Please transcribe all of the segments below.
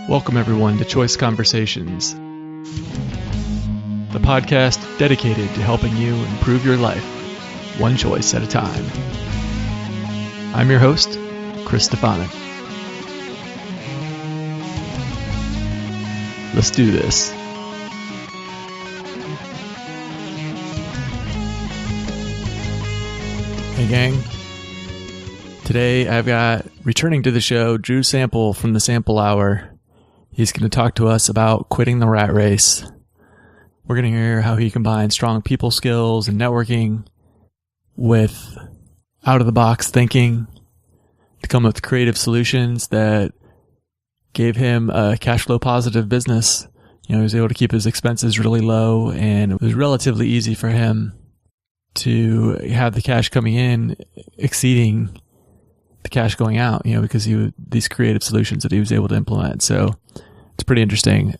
Welcome, everyone, to Choice Conversations, the podcast dedicated to helping you improve your life, one choice at a time. I'm your host, Chris Stefanik. Let's do this. Hey, gang. Today I've got, returning to the show, Drew Sample from the Sample Hour. He's going to talk to us about quitting the rat race. We're going to hear how he combines strong people skills and networking with out-of-the-box thinking to come up with creative solutions that gave him a cash flow positive business. He was able to keep his expenses really low, and it was relatively easy for him to have the cash coming in exceeding the cash going out, because these creative solutions that he was able to implement. So it's pretty interesting.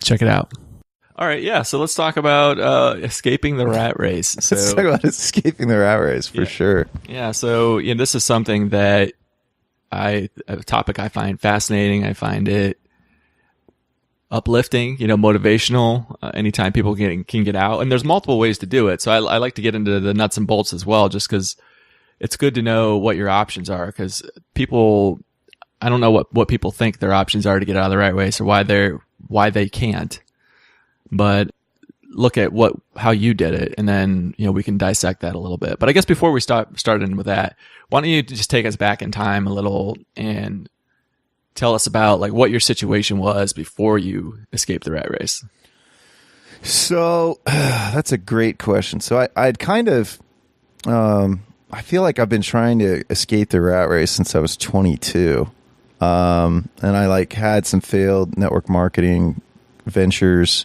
Check it out. All right, yeah. So let's talk about escaping the rat race. Let's talk about escaping the rat race for sure. Yeah. So this is something that a topic I find fascinating. I find it uplifting, motivational. Anytime people can get out, and there's multiple ways to do it. So I like to get into the nuts and bolts as well, just because it's good to know what your options are. Because I don't know what people think their options are to get out of the rat race, or why they can't. But look at how you did it, and then we can dissect that a little bit. But I guess before we start in with that, why don't you just take us back in time a little and tell us about what your situation was before you escaped the rat race? So that's a great question. So I'd kind of I feel like I've been trying to escape the rat race since I was 22. And I had some failed network marketing ventures,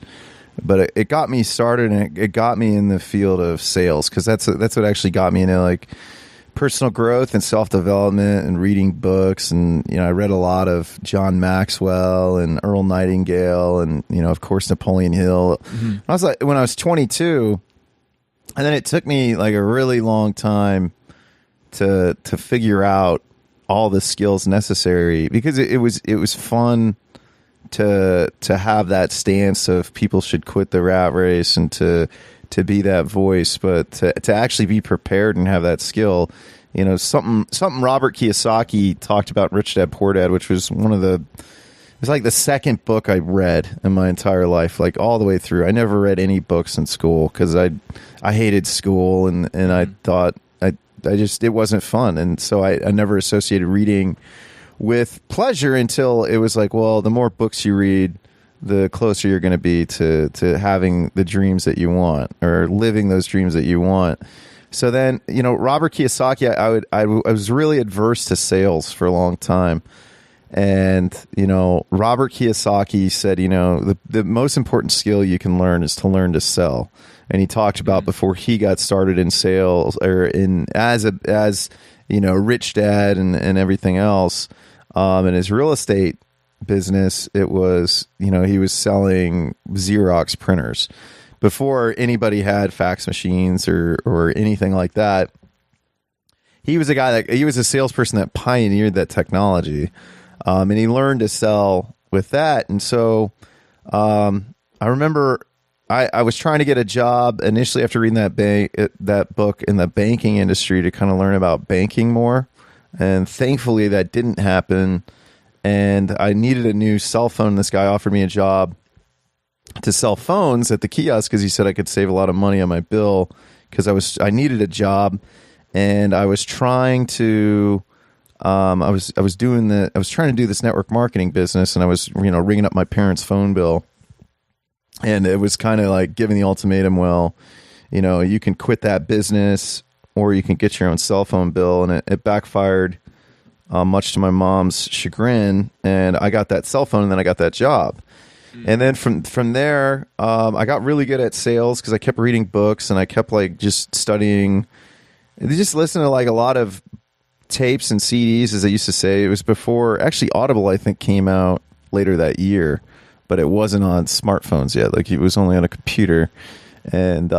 but it got me started, and it got me in the field of sales, because that's what actually got me into personal growth and self-development and reading books. And I read a lot of John Maxwell and Earl Nightingale and of course Napoleon Hill. Mm-hmm. When I was 22, and then it took me a really long time to figure out all the skills necessary, because it was fun to have that stance of people should quit the rat race and to be that voice, but to actually be prepared and have that skill. Something Robert Kiyosaki talked about, Rich Dad Poor Dad, which was it's the second book I read in my entire life, all the way through. I never read any books in school because I hated school, and I thought it wasn't fun. And so I never associated reading with pleasure until it was well, the more books you read, the closer you're going to be to having the dreams that you want, or living those dreams that you want. So then, Robert Kiyosaki, I was really adverse to sales for a long time. And, Robert Kiyosaki said, the most important skill you can learn is to learn to sell. And he talked about before he got started in sales, or as Rich Dad and everything else, in his real estate business, it was, he was selling Xerox printers before anybody had fax machines or anything like that. He was he was a salesperson that pioneered that technology. And he learned to sell with that. And so I remember I was trying to get a job initially after reading that book in the banking industry to kind of learn about banking more. And thankfully that didn't happen. And I needed a new cell phone. This guy offered me a job to sell phones at the kiosk because he said I could save a lot of money on my bill, because I needed a job, and I was trying to I was trying to do this network marketing business, and I was ringing up my parents' phone bill, and it was kind of giving the ultimatum. Well, you can quit that business, or you can get your own cell phone bill, and it backfired. Much to my mom's chagrin, and I got that cell phone, and then I got that job. And then from there, I got really good at sales because I kept reading books, and I kept just studying, just listening to a lot of tapes and CDs, as they used to say. It was before, actually, Audible, I think, came out later that year, but it wasn't on smartphones yet. It was only on a computer. And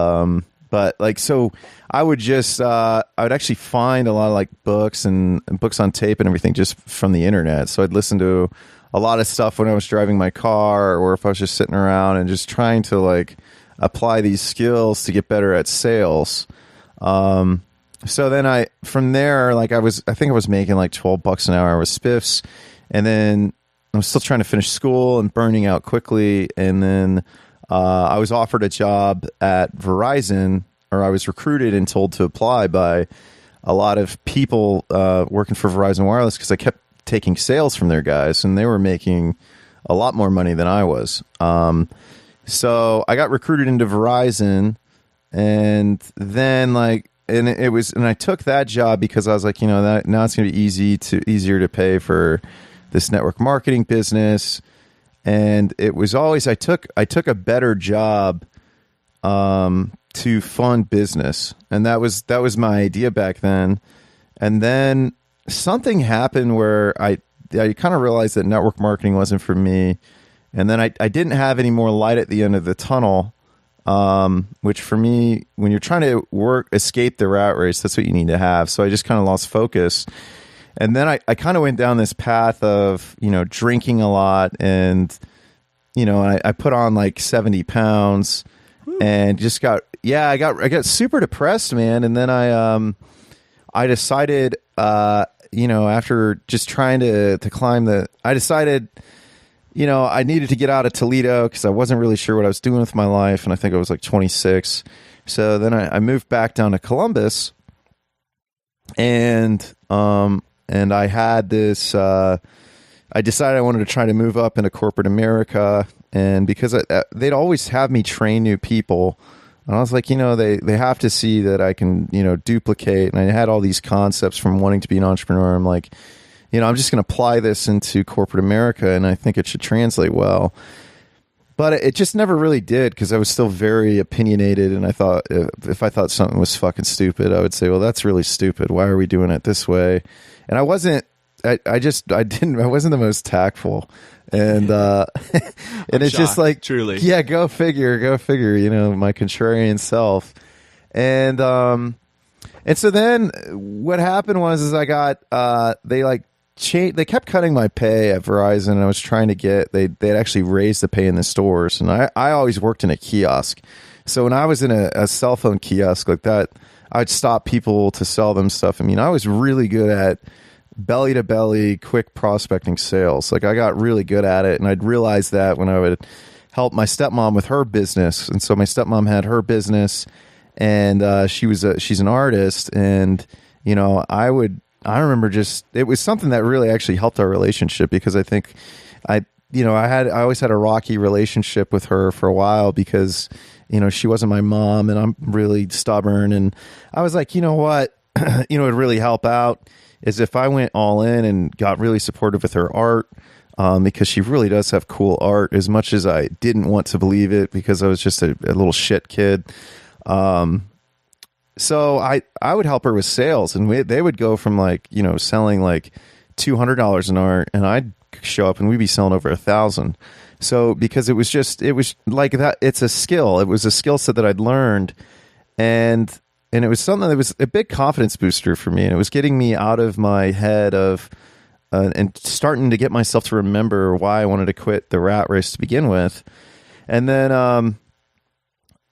but so I would just I would actually find a lot of books and books on tape and everything just from the internet. So I'd listen to a lot of stuff when I was driving my car, or if I was just sitting around and just trying to like apply these skills to get better at sales. So then from there, like I think I was making like $12 an hour with spiffs, and then I was still trying to finish school and burning out quickly. And then I was offered a job at Verizon, or I was recruited and told to apply by a lot of people working for Verizon Wireless, because I kept taking sales from their guys, and they were making a lot more money than I was. So I got recruited into Verizon, and then and I took that job because I was like, that now it's going to be easier to pay for this network marketing business. And it was always, I took a better job to fund business. And that was my idea back then. And then something happened where I kind of realized that network marketing wasn't for me. And then I didn't have any more light at the end of the tunnel, which for me, when you're trying to escape the rat race, that's what you need to have. So I just kind of lost focus. And then I kind of went down this path of, drinking a lot, and, I put on like 70 pounds and just I got super depressed, man. And then I decided, after just trying to climb I decided, I needed to get out of Toledo because I wasn't really sure what I was doing with my life. And I think I was like 26. So then I moved back down to Columbus, and I had this, I decided I wanted to try to move up into corporate America. And because they'd always have me train new people, and I was like, they have to see that I can, duplicate. And I had all these concepts from wanting to be an entrepreneur. I'm like, I'm just going to apply this into corporate America, and I think it should translate well. But it just never really did, because I was still very opinionated, and I thought if I thought something was fucking stupid, I would say, well, that's really stupid. Why are we doing it this way? And I wasn't the most tactful. And and it's shocked, just like, truly. Yeah, go figure, my contrarian self. And so then what happened was I got they kept cutting my pay at Verizon, and I was trying to they'd actually raised the pay in the stores. And I always worked in a kiosk. So when I was in a cell phone kiosk like that, I'd stop people to sell them stuff. I mean, I was really good at belly to belly, quick prospecting sales. Like, I got really good at it. And I'd realize that when I would help my stepmom with her business. And so my stepmom had her business, and she's an artist. And, I remember it was something that really actually helped our relationship, because I think I always had a rocky relationship with her for a while, because, she wasn't my mom, and I'm really stubborn. And I was like, what, it'd really help out is if I went all in and got really supportive with her art, because she really does have cool art, as much as I didn't want to believe it, because I was just a little shit kid. So I would help her with sales, and they would go from selling like $200 an art, and I'd show up and we'd be selling over 1,000. So because it was like that, it's a skill. It was a skill set that I'd learned, and it was something that was a big confidence booster for me. And it was getting me out of my head of, and starting to get myself to remember why I wanted to quit the rat race to begin with. And then,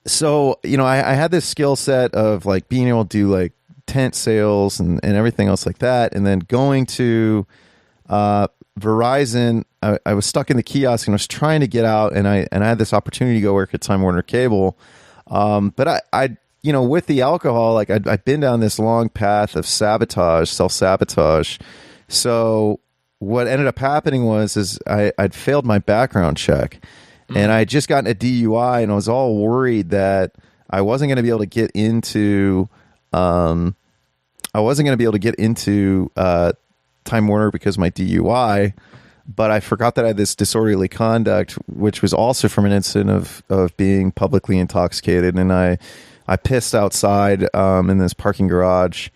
so, I had this skill set of like being able to do like tent sales and everything else like that. And then going to, Verizon, I was stuck in the kiosk, and I was trying to get out, and I had this opportunity to go work at Time Warner Cable. But I with the alcohol, like I'd been down this long path of self-sabotage. So what ended up happening was I'd failed my background check, and I had just gotten a DUI, and I was all worried that I wasn't going to be able to get into, Time Warner because of my DUI. But I forgot that I had this disorderly conduct, which was also from an incident of being publicly intoxicated. And I pissed outside in this parking garage,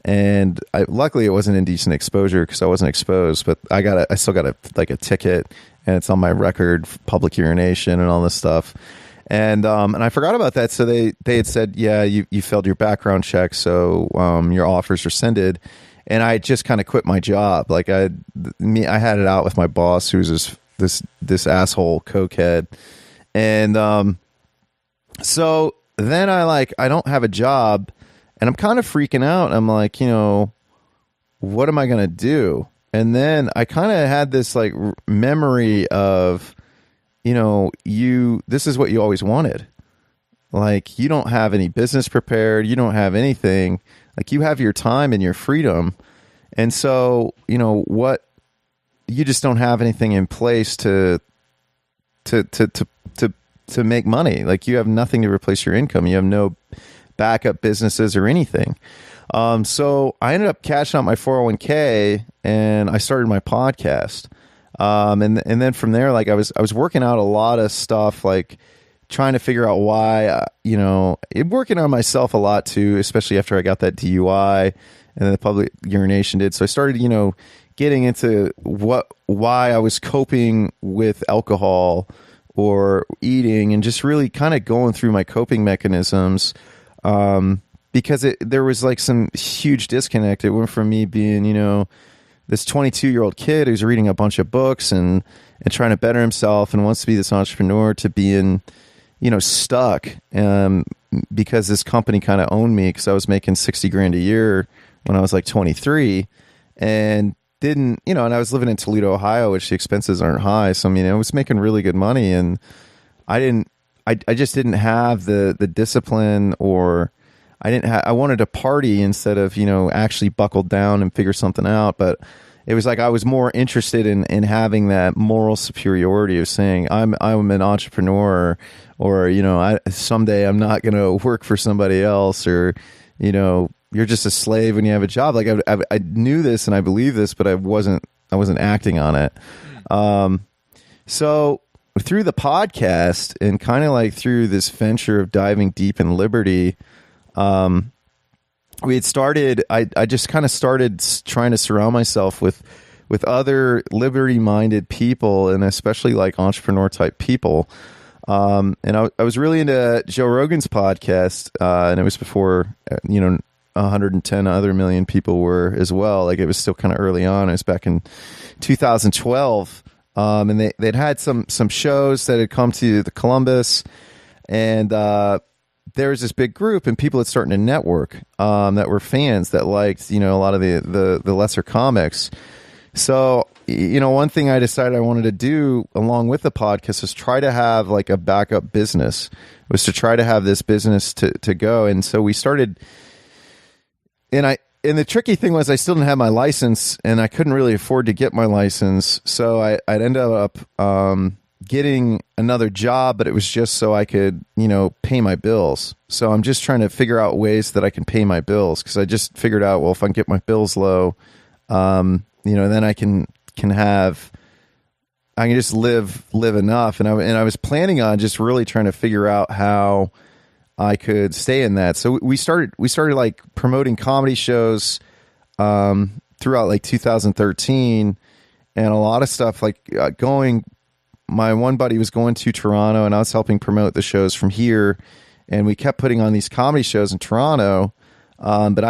and luckily it wasn't indecent exposure because I wasn't exposed. But I still got a ticket, and it's on my record, public urination and all this stuff. And I forgot about that. So they had said, yeah, you failed your background check, so your offer's rescinded. and I just kind of quit my job. Like I had it out with my boss, who was this asshole cokehead, and so then I don't have a job, and I'm kind of freaking out. I'm like, what am I gonna do? And then I kind of had this like memory of, this is what you always wanted. Like, you don't have any business prepared. You don't have anything. Like, you have your time and your freedom. And so, you just don't have anything in place to make money. Like, you have nothing to replace your income. You have no backup businesses or anything. So I ended up cashing out my 401k and I started my podcast. And then from there, like I was working out a lot of stuff, like trying to figure out why, working on myself a lot too, especially after I got that DUI and then the public urination did. So I started, getting into why I was coping with alcohol or eating, and just really kind of going through my coping mechanisms. Because there was like some huge disconnect. It went from me being, this 22-year-old kid who's reading a bunch of books and trying to better himself and wants to be this entrepreneur, to being, stuck because this company kind of owned me, because I was making $60,000 a year when I was like 23, and didn't, and I was living in Toledo, Ohio, which the expenses aren't high. So, I was making really good money, and I just didn't have the discipline, or I wanted to party instead of, actually buckle down and figure something out. But it was like I was more interested in having that moral superiority of saying I'm an entrepreneur, or someday I'm not going to work for somebody else, or you're just a slave when you have a job. Like I knew this and I believe this, but I wasn't acting on it. So through the podcast and kind of like through this venture of diving deep in liberty, we had started, I just kind of started trying to surround myself with other liberty-minded people, and especially like entrepreneur type people. And I was really into Joe Rogan's podcast, and it was before, 110 other million people were as well. Like, it was still kind of early on. It was back in 2012. And they'd had some shows that had come to the Columbus, and, there was this big group and people that starting to network, that were fans that liked, a lot of the lesser comics. So, one thing I decided I wanted to do along with the podcast was try to have like a backup business, was to try to have this business to go. And so we started, and the tricky thing was I still didn't have my license, and I couldn't really afford to get my license. So I'd end up, getting another job, but it was just so I could, pay my bills. So I'm just trying to figure out ways that I can pay my bills, because I just figured out, well, if I can get my bills low, then I can just live enough. And I was planning on just really trying to figure out how I could stay in that. So we started like promoting comedy shows throughout like 2013, and a lot of stuff like my one buddy was going to Toronto, and I was helping promote the shows from here, and we kept putting on these comedy shows in Toronto. But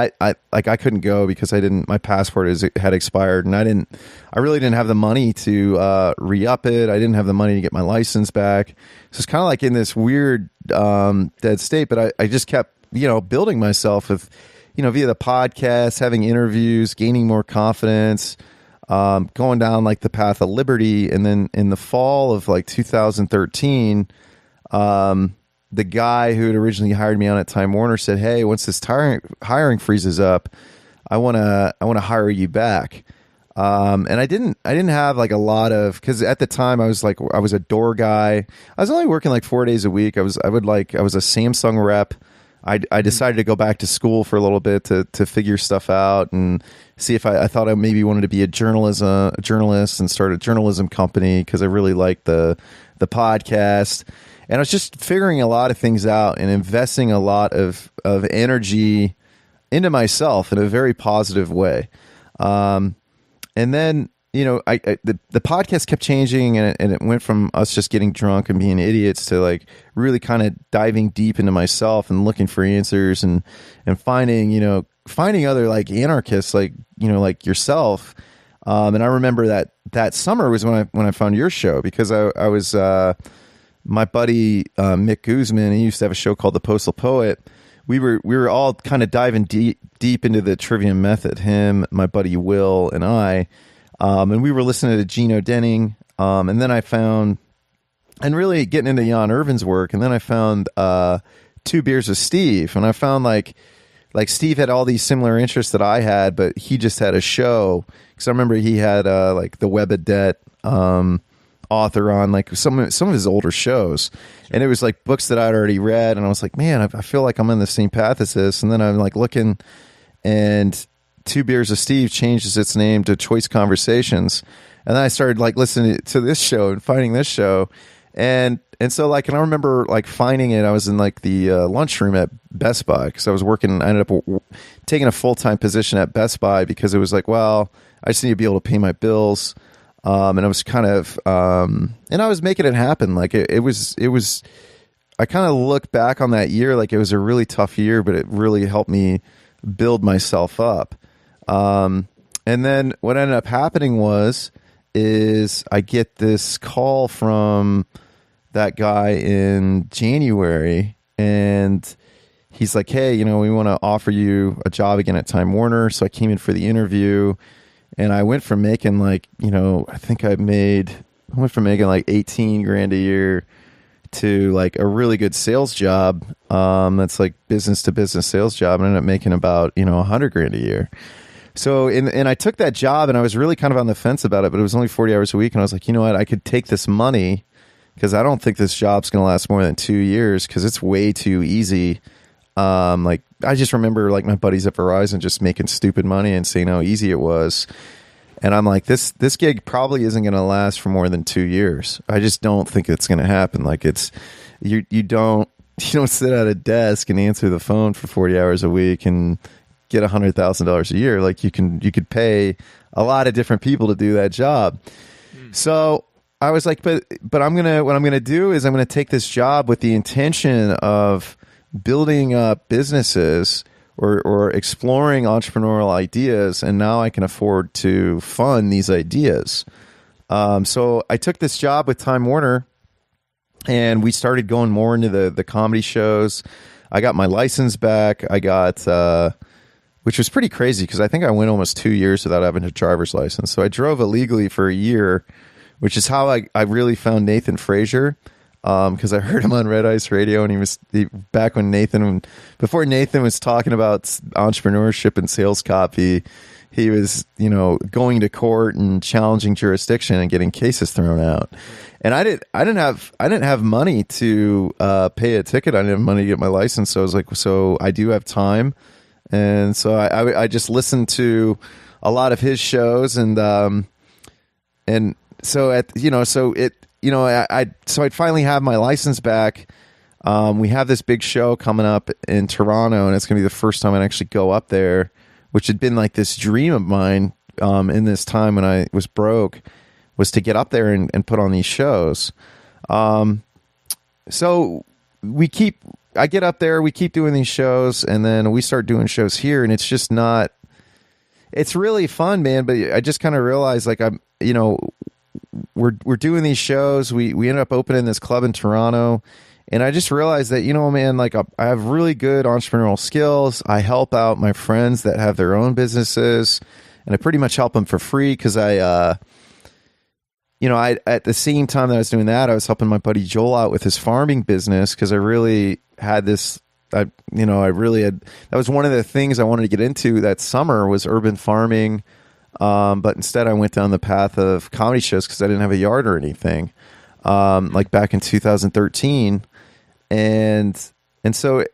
I couldn't go because my passport had expired, and I really didn't have the money to re-up it. I didn't have the money to get my license back. So it's kind of like in this weird dead state, but I just kept, building myself with, via the podcast, having interviews, gaining more confidence, going down like the path of liberty. And then in the fall of like 2013, the guy who had originally hired me on at Time Warner said, "Hey, once this hiring freezes up, I want to hire you back." And I didn't have like a lot of, because at the time I was a door guy. I was only working like 4 days a week. I was a Samsung rep. I decided to go back to school for a little bit to figure stuff out and see if I thought I maybe wanted to be a journalist and start a journalism company, because I really liked the podcast. And I was just figuring a lot of things out and investing a lot of energy into myself in a very positive way. And then, the podcast kept changing, and it went from us just getting drunk and being idiots to like really kind of diving deep into myself and looking for answers and finding other like anarchists like yourself. And I remember that summer was when I found your show, because I was my buddy Mick Guzman. He used to have a show called The Postal Poet. We were all kind of diving deep into the Trivium Method. Him, my buddy Will, and I. And we were listening to Gino Denning, and then I found, and really getting into Jan Irvin's work, and then I found 2 Beers with Steve, and I found like Steve had all these similar interests that I had, but he just had a show, because I remember he had like the Web of Debt author on like some of his older shows, and it was like books that I'd already read, and I was like, man, I feel like I'm on the same path as this, and then I'm like looking, and 2 Beers of Steve changes its name to Choice Conversations, and then I started like listening to this show and finding this show, and so like, and I remember like finding it. I was in like the lunchroom at Best Buy, because I was working. I ended up taking a full-time position at Best Buy, because it was like, well, I just need to be able to pay my bills, and I was kind of and I was making it happen. Like it was. I kind of look back on that year like it was a really tough year, but it really helped me build myself up. And then what ended up happening is I get this call from that guy in January, and he's like, hey, we want to offer you a job again at Time Warner. So I came in for the interview, and I went from making like, I think I went from making like 18 grand a year to like a really good sales job. That's like business to business sales job. And I ended up making about, 100 grand a year. So, and I took that job, and I was really kind of on the fence about it, but it was only 40 hours a week. And I was like, you know what, I could take this money, because I don't think this job's going to last more than 2 years, because it's way too easy. Like I just remember like my buddies at Verizon just making stupid money and saying how easy it was. And I'm like, this gig probably isn't going to last for more than 2 years. I just don't think it's going to happen. Like you don't sit at a desk and answer the phone for 40 hours a week and get $100,000 a year. Like you could pay a lot of different people to do that job. So I was like, but what I'm gonna do is I'm gonna take this job with the intention of building up businesses or exploring entrepreneurial ideas, and now I can afford to fund these ideas. So I took this job with Time Warner, and we started going more into the comedy shows. I got my license back. I got which was pretty crazy, because I think I went almost 2 years without having a driver's license. So I drove illegally for a year, which is how I really found Nathan Frazier, because I heard him on Red Ice Radio, and he was back when before Nathan was talking about entrepreneurship and sales copy. He was, going to court and challenging jurisdiction and getting cases thrown out. And I didn't have money to pay a ticket. I didn't have money to get my license. So I was like, so I do have time. And so I just listened to a lot of his shows, and so I'd finally have my license back. We have this big show coming up in Toronto, and it's going to be the first time I'd actually go up there, which had been like this dream of mine in this time when I was broke, was to get up there and put on these shows. So I get up there, we keep doing these shows, and then we start doing shows here, and it's just not, it's really fun, man. But I just kind of realized, like, we're doing these shows. We ended up opening this club in Toronto, and I just realized that, man, like I have really good entrepreneurial skills. I help out my friends that have their own businesses, and I pretty much help them for free, because I at the same time that I was doing that, I was helping my buddy Joel out with his farming business, because I really had this, that was one of the things I wanted to get into that summer, was urban farming. But instead I went down the path of comedy shows, because I didn't have a yard or anything, like back in 2013. And so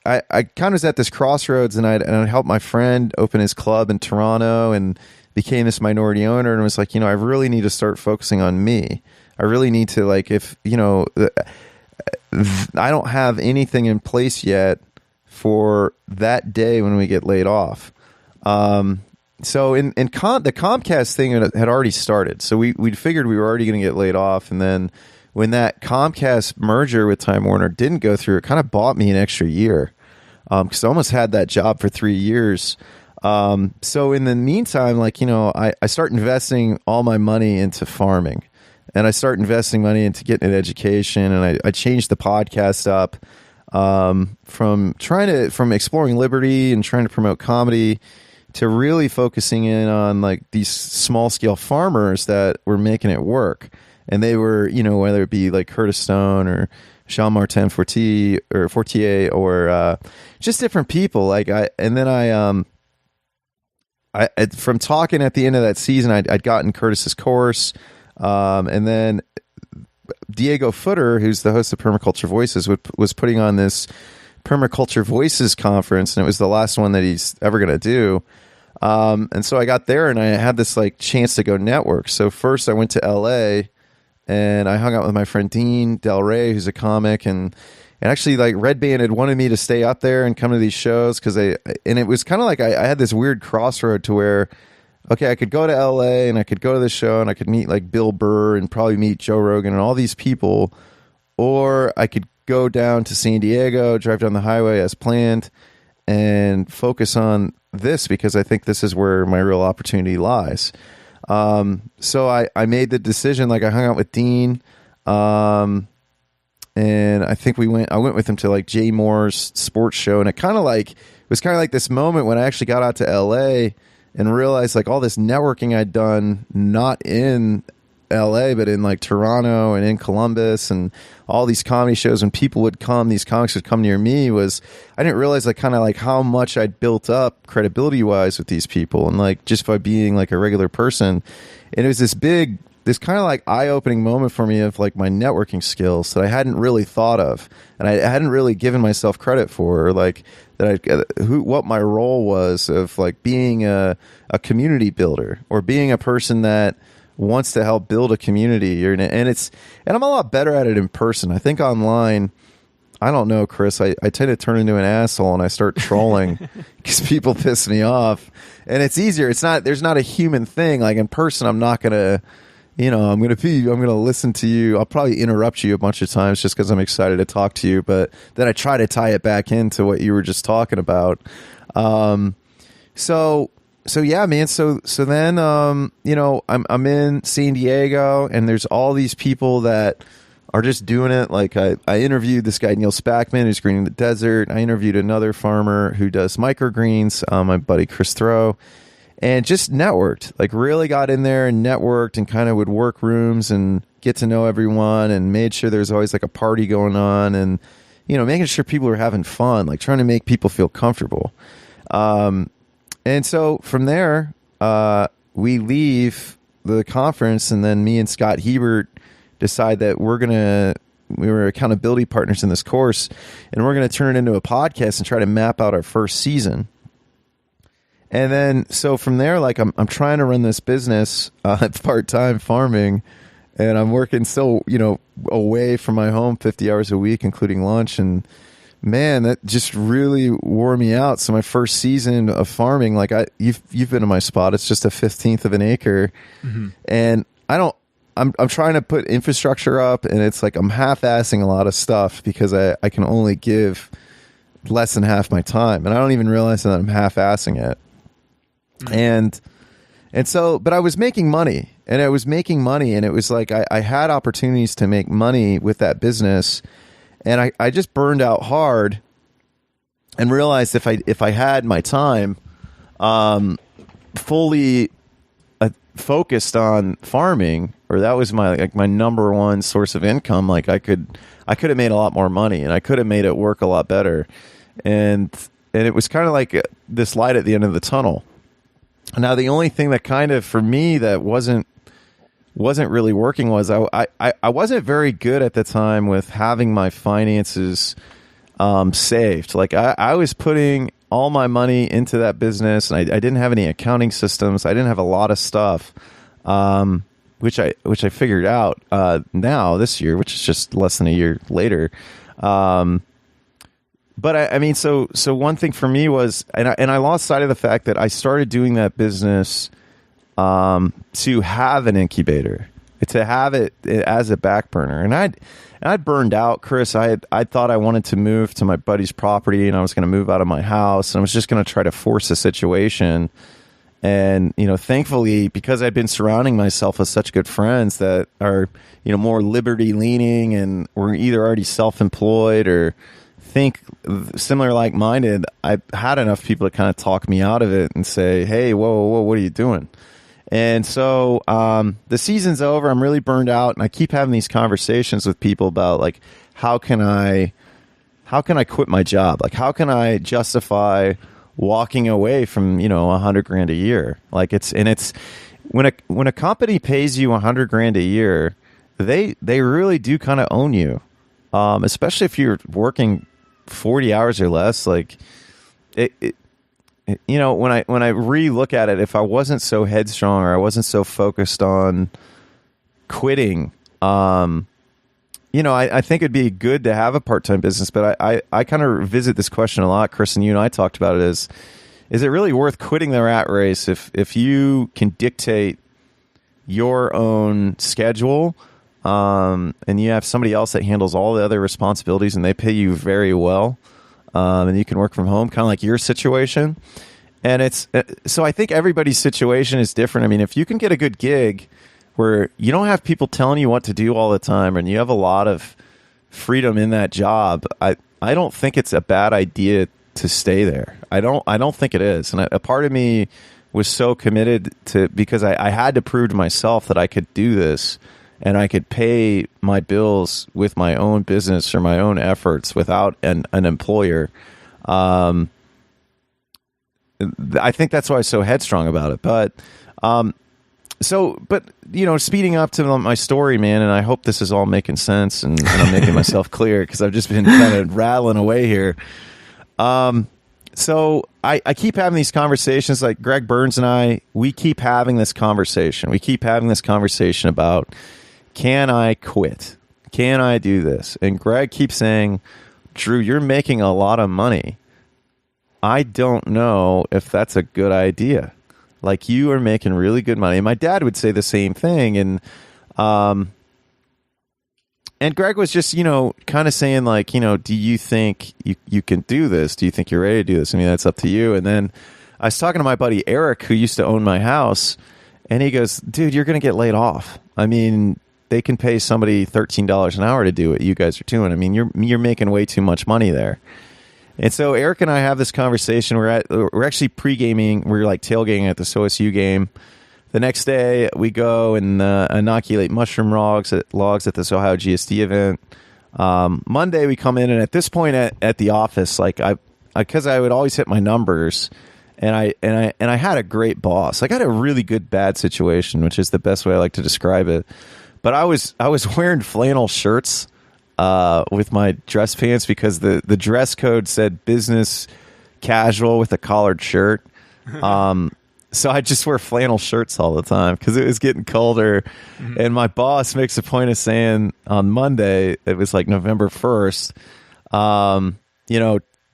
I kind of was at this crossroads, and I helped my friend open his club in Toronto and became this minority owner, and was like, I really need to start focusing on me. I really need to, like, if, I don't have anything in place yet for that day when we get laid off. So the Comcast thing had already started. So we'd figured we were already going to get laid off. And then when that Comcast merger with Time Warner didn't go through, it kind of bought me an extra year, because I almost had that job for 3 years. So in the meantime, like, you know, I start investing all my money into farming, and I start investing money into getting an education, and I changed the podcast up from exploring liberty and trying to promote comedy to really focusing in on like these small scale farmers that were making it work. And they were, you know, whether it be like Curtis Stone or Jean-Martin Fortier or just different people. Like I from talking at the end of that season, I'd gotten Curtis's course, and then Diego Footer, who's the host of Permaculture Voices, was putting on this Permaculture Voices conference, and it was the last one that he's ever going to do. And so I got there, and I had this like chance to go network. So first I went to LA, and I hung out with my friend Dean Del Rey, who's a comic, and actually like Red Band had wanted me to stay up there and come to these shows and it was kind of like I had this weird crossroad to where, okay, I could go to LA and I could go to the show and I could meet like Bill Burr and probably meet Joe Rogan and all these people, or I could go down to San Diego, drive down the highway as planned, and focus on this because I think this is where my real opportunity lies. So I made the decision, like I hung out with Dean, and I think I went with him to like Jay Moore's sports show, and it was kind of like this moment when I actually got out to LA and realized like all this networking I'd done, not in LA, but in like Toronto and in Columbus and all these comedy shows, when people would come, these comics would come near me, I didn't realize like kind of like how much I'd built up credibility wise with these people, and like just by being like a regular person. And it was this kind of like eye-opening moment for me of like my networking skills that I hadn't really thought of, and I hadn't really given myself credit for, or like what my role was of like being a community builder, or being a person that wants to help build a community. And I'm a lot better at it in person. I think online, I don't know, Chris, I tend to turn into an asshole and I start trolling because people piss me off, and it's easier. There's not a human thing. Like in person, I'm not going to, you know, I'm going to listen to you. I'll probably interrupt you a bunch of times just because I'm excited to talk to you, but then I try to tie it back into what you were just talking about. So yeah, man. So then, you know, I'm in San Diego, and there's all these people that are just doing it. Like I interviewed this guy, Neil Spackman, who's greening the desert. I interviewed another farmer who does microgreens, my buddy Chris Throw, and just networked, like really got in there and networked, and kind of would work rooms and get to know everyone, and made sure there's always like a party going on, and, you know, making sure people are having fun, like trying to make people feel comfortable. And so from there, we leave the conference, and then me and Scott Hebert decide that we were accountability partners in this course, and we're going to turn it into a podcast and try to map out our first season. And then, so from there, like I'm trying to run this business, part-time farming, and I'm working still, you know, away from my home 50 hours a week, including lunch. And man, that just really wore me out. So my first season of farming, like you've been in my spot. It's just a 15th of an acre. Mm-hmm. And I'm trying to put infrastructure up, and it's like I'm half-assing a lot of stuff because I can only give less than half my time, and I don't even realize that I'm half-assing it. Mm-hmm. And so, but I was making money, and it was like I had opportunities to make money with that business, and I just burned out hard and realized if I had my time fully focused on farming, or that was my number one source of income, like I could have made a lot more money, and I could have made it work a lot better. And it was kind of like this light at the end of the tunnel. Now, the only thing that kind of, for me, that wasn't really working was I wasn't very good at the time with having my finances saved. Like I was putting all my money into that business, and I didn't have any accounting systems. I didn't have a lot of stuff, which I figured out now this year, which is just less than a year later. but I mean, so one thing for me was, and I lost sight of the fact that I started doing that business to have an incubator, to have it as a back burner. And I'd burned out, Chris. I thought I wanted to move to my buddy's property, and I was going to move out of my house, and I was just going to try to force a situation. And, thankfully, because I've been surrounding myself with such good friends that are, more liberty leaning and were either already self-employed or think similar like-minded, I had enough people to kind of talk me out of it and say, hey, whoa, what are you doing? And so the season's over. I'm really burned out, and I keep having these conversations with people about, like, how can I quit my job? Like, how can I justify walking away from, $100,000 a year? Like, it's when a company pays you $100,000 a year, they really do kind of own you, especially if you're working 40 hours or less. Like, when I re-look at it, if I wasn't so headstrong or I wasn't so focused on quitting, I think it'd be good to have a part-time business. But I kind of revisit this question a lot, Chris, and you and I talked about it. Is it really worth quitting the rat race if you can dictate your own schedule, and you have somebody else that handles all the other responsibilities and they pay you very well? And you can work from home, kind of like your situation. And so I think everybody's situation is different. I mean, if you can get a good gig where you don't have people telling you what to do all the time and you have a lot of freedom in that job, I don't think it's a bad idea to stay there. I don't think it is. And a part of me was so committed to, because I had to prove to myself that I could do this and I could pay my bills with my own business or my own efforts without an employer. I think that's why I'm so headstrong about it. But speeding up to my story, man, and I hope this is all making sense and I'm making myself clear, because I've just been kind of rattling away here. So I keep having these conversations, like Greg Burns and we keep having this conversation. We keep having this conversation about, can I quit? Can I do this? And Greg keeps saying, Drew, you're making a lot of money. I don't know if that's a good idea. Like, you are making really good money. My dad would say the same thing. And Greg was just, kind of saying, like, do you think you can do this? Do you think you're ready to do this? I mean, that's up to you. And then I was talking to my buddy Eric, who used to own my house, and he goes, dude, you're going to get laid off. I mean, they can pay somebody $13 an hour to do what you guys are doing. I mean, you're making way too much money there. And so Eric and I have this conversation. We're actually pre-gaming. We're like tailgating at this OSU game. The next day, we go and inoculate mushroom logs at this Ohio GSD event. Monday, we come in, and at this point at the office, like because I would always hit my numbers, and I had a great boss. Like, I had a really good bad situation, which is the best way I like to describe it. But I was wearing flannel shirts with my dress pants, because the dress code said business casual with a collared shirt. So I just wear flannel shirts all the time because it was getting colder. Mm-hmm. And my boss makes a point of saying on Monday, it was like November 1st,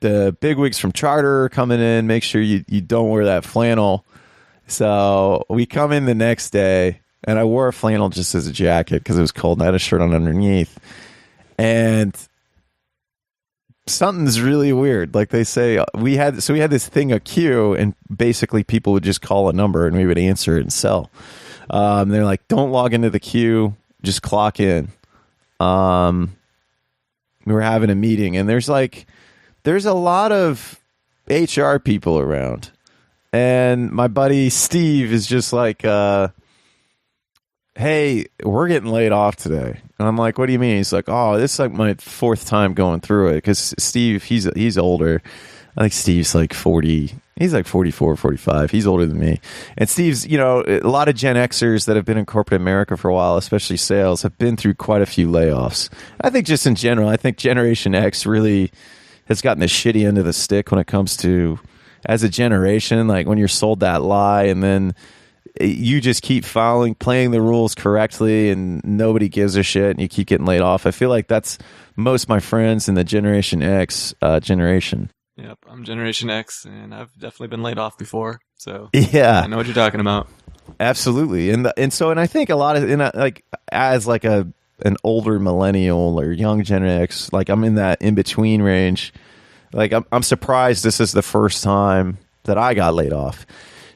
the bigwigs from Charter are coming in, make sure you don't wear that flannel. So we come in the next day, and I wore a flannel just as a jacket because it was cold, and I had a shirt on underneath. And something's really weird. Like they say, we had this thing, a queue, and basically people would just call a number and we would answer it and sell. They're like, don't log into the queue, just clock in. We were having a meeting, and there's a lot of HR people around, and my buddy Steve is just like, hey, we're getting laid off today. And I'm like, what do you mean? He's like, oh, this is like my fourth time going through it. Because Steve, he's older. I think Steve's like 40. He's like 44, 45. He's older than me. And Steve's, a lot of Gen Xers that have been in corporate America for a while, especially sales, have been through quite a few layoffs. I think just in general, I think Generation X really has gotten the shitty end of the stick when it comes to, as a generation, like when you're sold that lie, and then you just keep playing the rules correctly, and nobody gives a shit, and you keep getting laid off. I feel like that's most of my friends in the Generation X generation. Yep, I'm Generation X, and I've definitely been laid off before, so yeah, I know what you're talking about. Absolutely, and I think a lot of like as like an older millennial or young Gen X, like I'm in that in between range. Like I'm surprised this is the first time that I got laid off.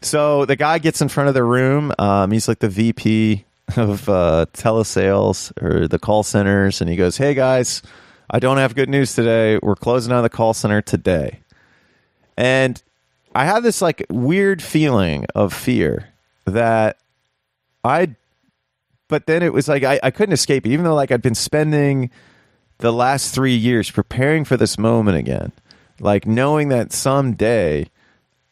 So the guy gets in front of the room. He's like the VP of telesales or the call centers, and he goes, "Hey guys, I don't have good news today. We're closing down the call center today." And I had this like weird feeling of fear that but then it was like I couldn't escape it, even though like I'd been spending the last 3 years preparing for this moment again, like knowing that someday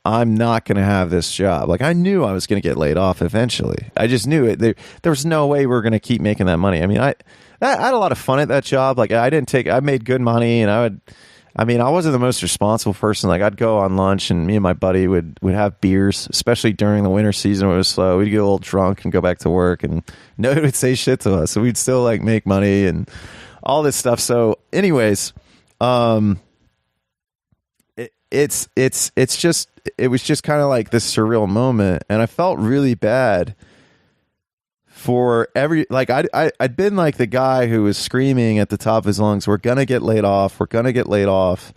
I'm not going to have this job. Like I knew I was going to get laid off eventually. I just knew it. There was no way we were going to keep making that money. I mean, I had a lot of fun at that job. Like I made good money, and I wasn't the most responsible person. Like I'd go on lunch, and me and my buddy would have beers, especially during the winter season when it was slow. We'd get a little drunk and go back to work, and nobody would say shit to us. So we'd still like make money and all this stuff. So anyways, it was just kind of like this surreal moment, and I felt really bad for I'd been like the guy who was screaming at the top of his lungs, "We're gonna get laid off, we're gonna get laid off,"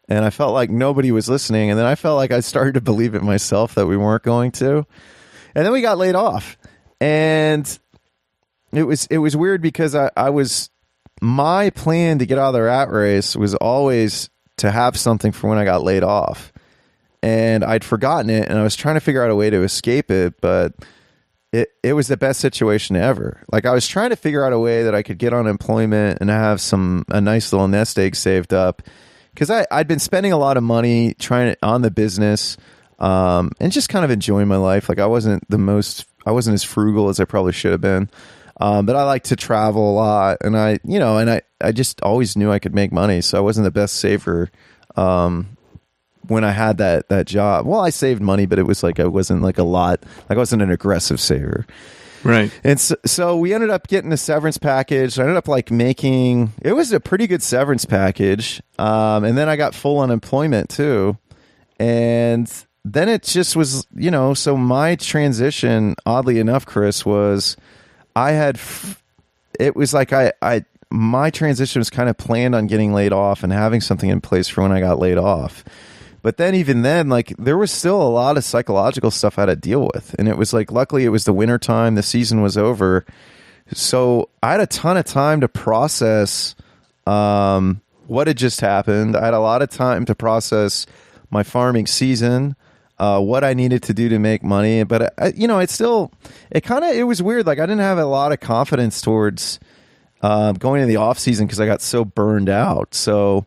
and I felt like nobody was listening, and then I felt like I started to believe it myself that we weren't going to, and then we got laid off, and it was weird because my plan to get out of the rat race was always to have something for when I got laid off. And I'd forgotten it, and I was trying to figure out a way to escape it, but it was the best situation ever. Like I was trying to figure out a way that I could get unemployment and have a nice little nest egg saved up, because I'd been spending a lot of money on the business, and just kind of enjoying my life. Like I wasn't as frugal as I probably should have been. But I like to travel a lot, and I just always knew I could make money. So I wasn't the best saver when I had that job. Well, I saved money, but it was like I wasn't like a lot. Like I wasn't an aggressive saver, right? And so we ended up getting a severance package. I ended up like it was a pretty good severance package, and then I got full unemployment too, and then it just was So my transition, oddly enough, Chris, was. It was like my transition was kind of planned on getting laid off and having something in place for when I got laid off. But then even then, like there was still a lot of psychological stuff I had to deal with. And it was like, luckily it was the winter time, the season was over. So I had a ton of time to process what had just happened. I had a lot of time to process my farming season, what I needed to do to make money. But it was weird. Like I didn't have a lot of confidence towards going into the off season because I got so burned out. So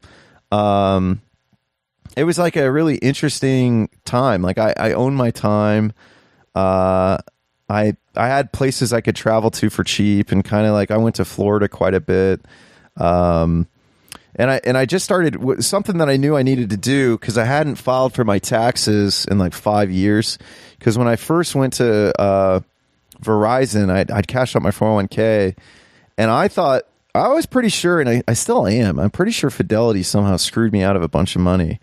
it was like a really interesting time. Like I owned my time. I had places I could travel to for cheap, and kind of like I went to Florida quite a bit. And I just started something that I knew I needed to do, because I hadn't filed for my taxes in like 5 years. Because when I first went to Verizon, I'd cashed out my 401k, and I thought, I was pretty sure, and I still am, I'm pretty sure Fidelity somehow screwed me out of a bunch of money,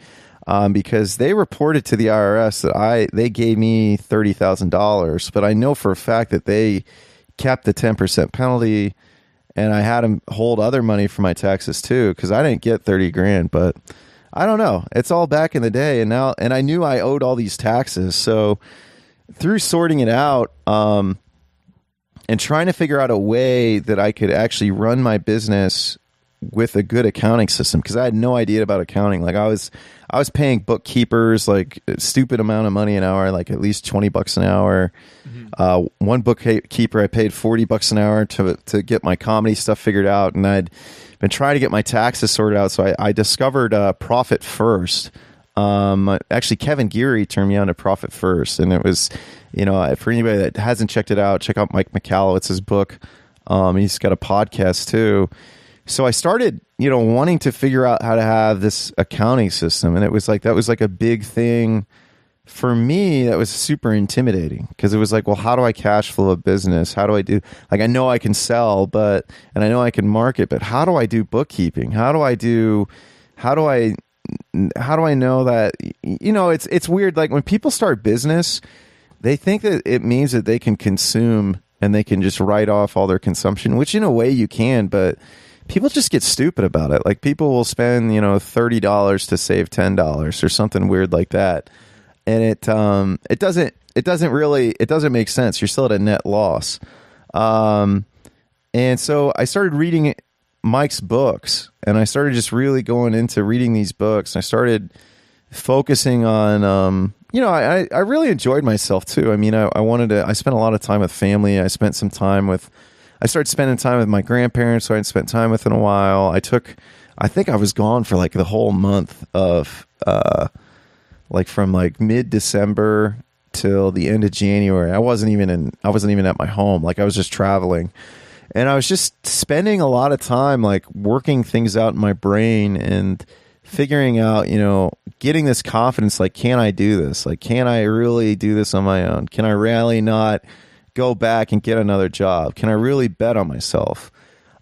because they reported to the IRS that they gave me $30,000, but I know for a fact that they kept the 10% penalty. And I had him hold other money for my taxes too, because I didn't get 30 grand. But I don't know. It's all back in the day, and I knew I owed all these taxes. So through sorting it out, and trying to figure out a way that I could actually run my business with a good accounting system, because I had no idea about accounting. Like I was paying bookkeepers like a stupid amount of money an hour, like at least $20 an hour. Mm-hmm. One bookkeeper I paid $40 an hour to get my comedy stuff figured out, and I'd been trying to get my taxes sorted out. So I discovered Profit First. Actually, Kevin Geary turned me on to Profit First, and it was, for anybody that hasn't checked it out, check out Mike Michalowicz's book. He's got a podcast too. So I started, wanting to figure out how to have this accounting system. And it was like, that was like a big thing for me, that was super intimidating because it was like, well, how do I cash flow a business? How do I do, like, I know I can sell, and I know I can market, but how do I do bookkeeping? How do I know that, it's weird. Like when people start business, they think that it means that they can consume and they can just write off all their consumption, which in a way you can, but people just get stupid about it. Like people will spend, $30 to save $10 or something weird like that. And it doesn't make sense. You're still at a net loss. And so I started reading Mike's books, and I started just really going into reading these books. And I started focusing on, I really enjoyed myself too. I mean, I spent a lot of time with family. I started spending time with my grandparents who I hadn't spent time with in a while. I think I was gone for like the whole month of, like from like mid-December till the end of January. I wasn't even at my home. Like I was just traveling, and I was just spending a lot of time like working things out in my brain and figuring out, getting this confidence. Like, can I do this? Like, can I really do this on my own? Can I really not go back and get another job? Can I really bet on myself?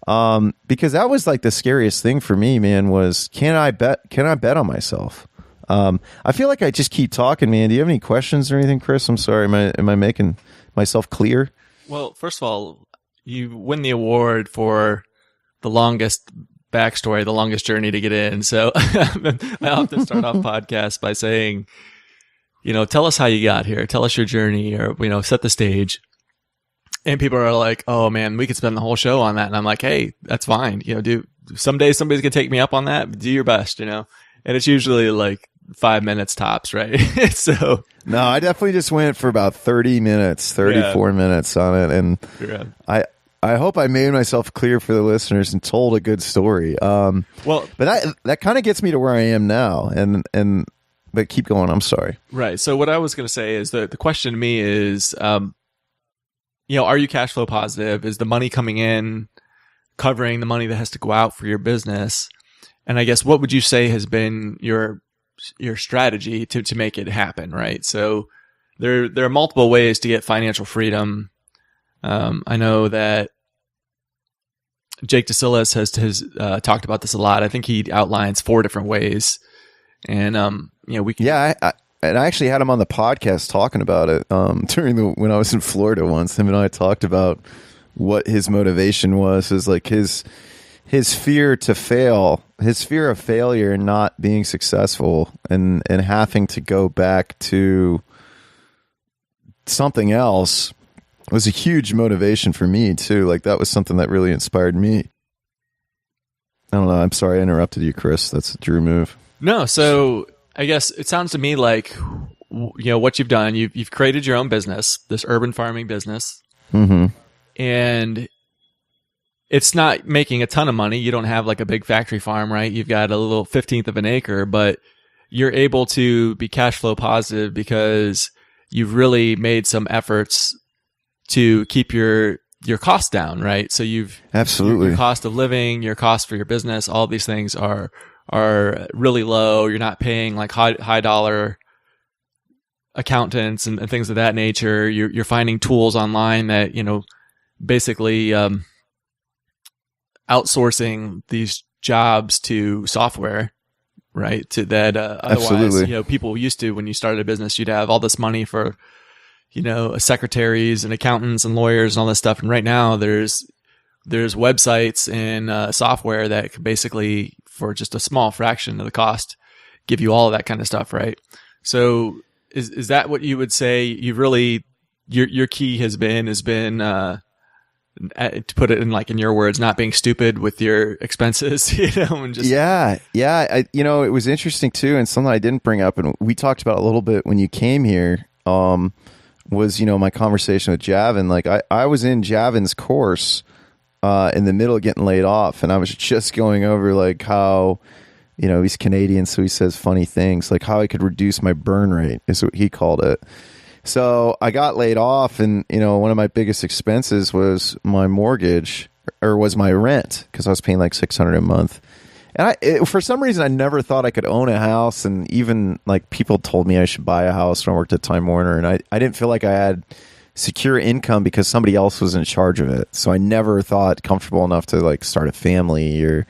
Because that was like the scariest thing for me, man, was can I bet on myself? I feel like I just keep talking, man. Do you have any questions or anything, Chris? I'm sorry. Am I making myself clear? Well, first of all, you win the award for the longest backstory, the longest journey to get in. So I often start off podcasts by saying, tell us how you got here. Tell us your journey, or, set the stage. And people are like, oh man, we could spend the whole show on that. And I'm like, hey, that's fine. Someday somebody's going to take me up on that. Do your best, And it's usually like 5 minutes tops, right? So no, I definitely just went for about 30 minutes, 34 minutes on it. And I hope I made myself clear for the listeners and told a good story. But that kind of gets me to where I am now. But keep going. I'm sorry. Right. So what I was going to say is that the question to me is, are you cash flow positive? Is the money coming in covering the money that has to go out for your business? And I guess what would you say has been your strategy to make it happen, right? So there are multiple ways to get financial freedom. I know that Jake DeSillis has talked about this a lot. I think he outlines 4 different ways, and we can. Yeah, I actually had him on the podcast talking about it when I was in Florida once. Him and I talked about what his motivation was. Is like his fear to fail, his fear of failure and not being successful, and having to go back to something else was a huge motivation for me too. Like that was something that really inspired me. I don't know. I'm sorry I interrupted you, Chris. That's a Drew move. No. So I guess it sounds to me like, what you've done, you've created your own business, this urban farming business. Mm-hmm. And it's not making a ton of money. You don't have like a big factory farm, right? You've got a little 15th of an acre, but you're able to be cash flow positive because you've really made some efforts to keep your costs down, right? So absolutely your cost of living, your cost for your business, all these things are really low. You're not paying like high dollar accountants and things of that nature. You're finding tools online that, basically outsourcing these jobs to software, right? To that otherwise, absolutely. People used to, when you started a business, you'd have all this money for secretaries and accountants and lawyers and all this stuff. And right now there's websites and software that could basically, for just a small fraction of the cost, give you all of that kind of stuff, right? So is that what you would say you really, your key has been, to put it in your words, not being stupid with your expenses, and just yeah. It was interesting too, and something I didn't bring up, and we talked about a little bit when you came here, was my conversation with Javin. Like I was in Javin's course in the middle of getting laid off, and I was just going over like how he's Canadian, so he says funny things, like how I could reduce my burn rate is what he called it. So I got laid off, and one of my biggest expenses was my mortgage, or was my rent, because I was paying like $600 a month. And for some reason, I never thought I could own a house. And even like people told me I should buy a house when I worked at Time Warner. And I didn't feel like I had secure income because somebody else was in charge of it. So I never thought comfortable enough to like start a family or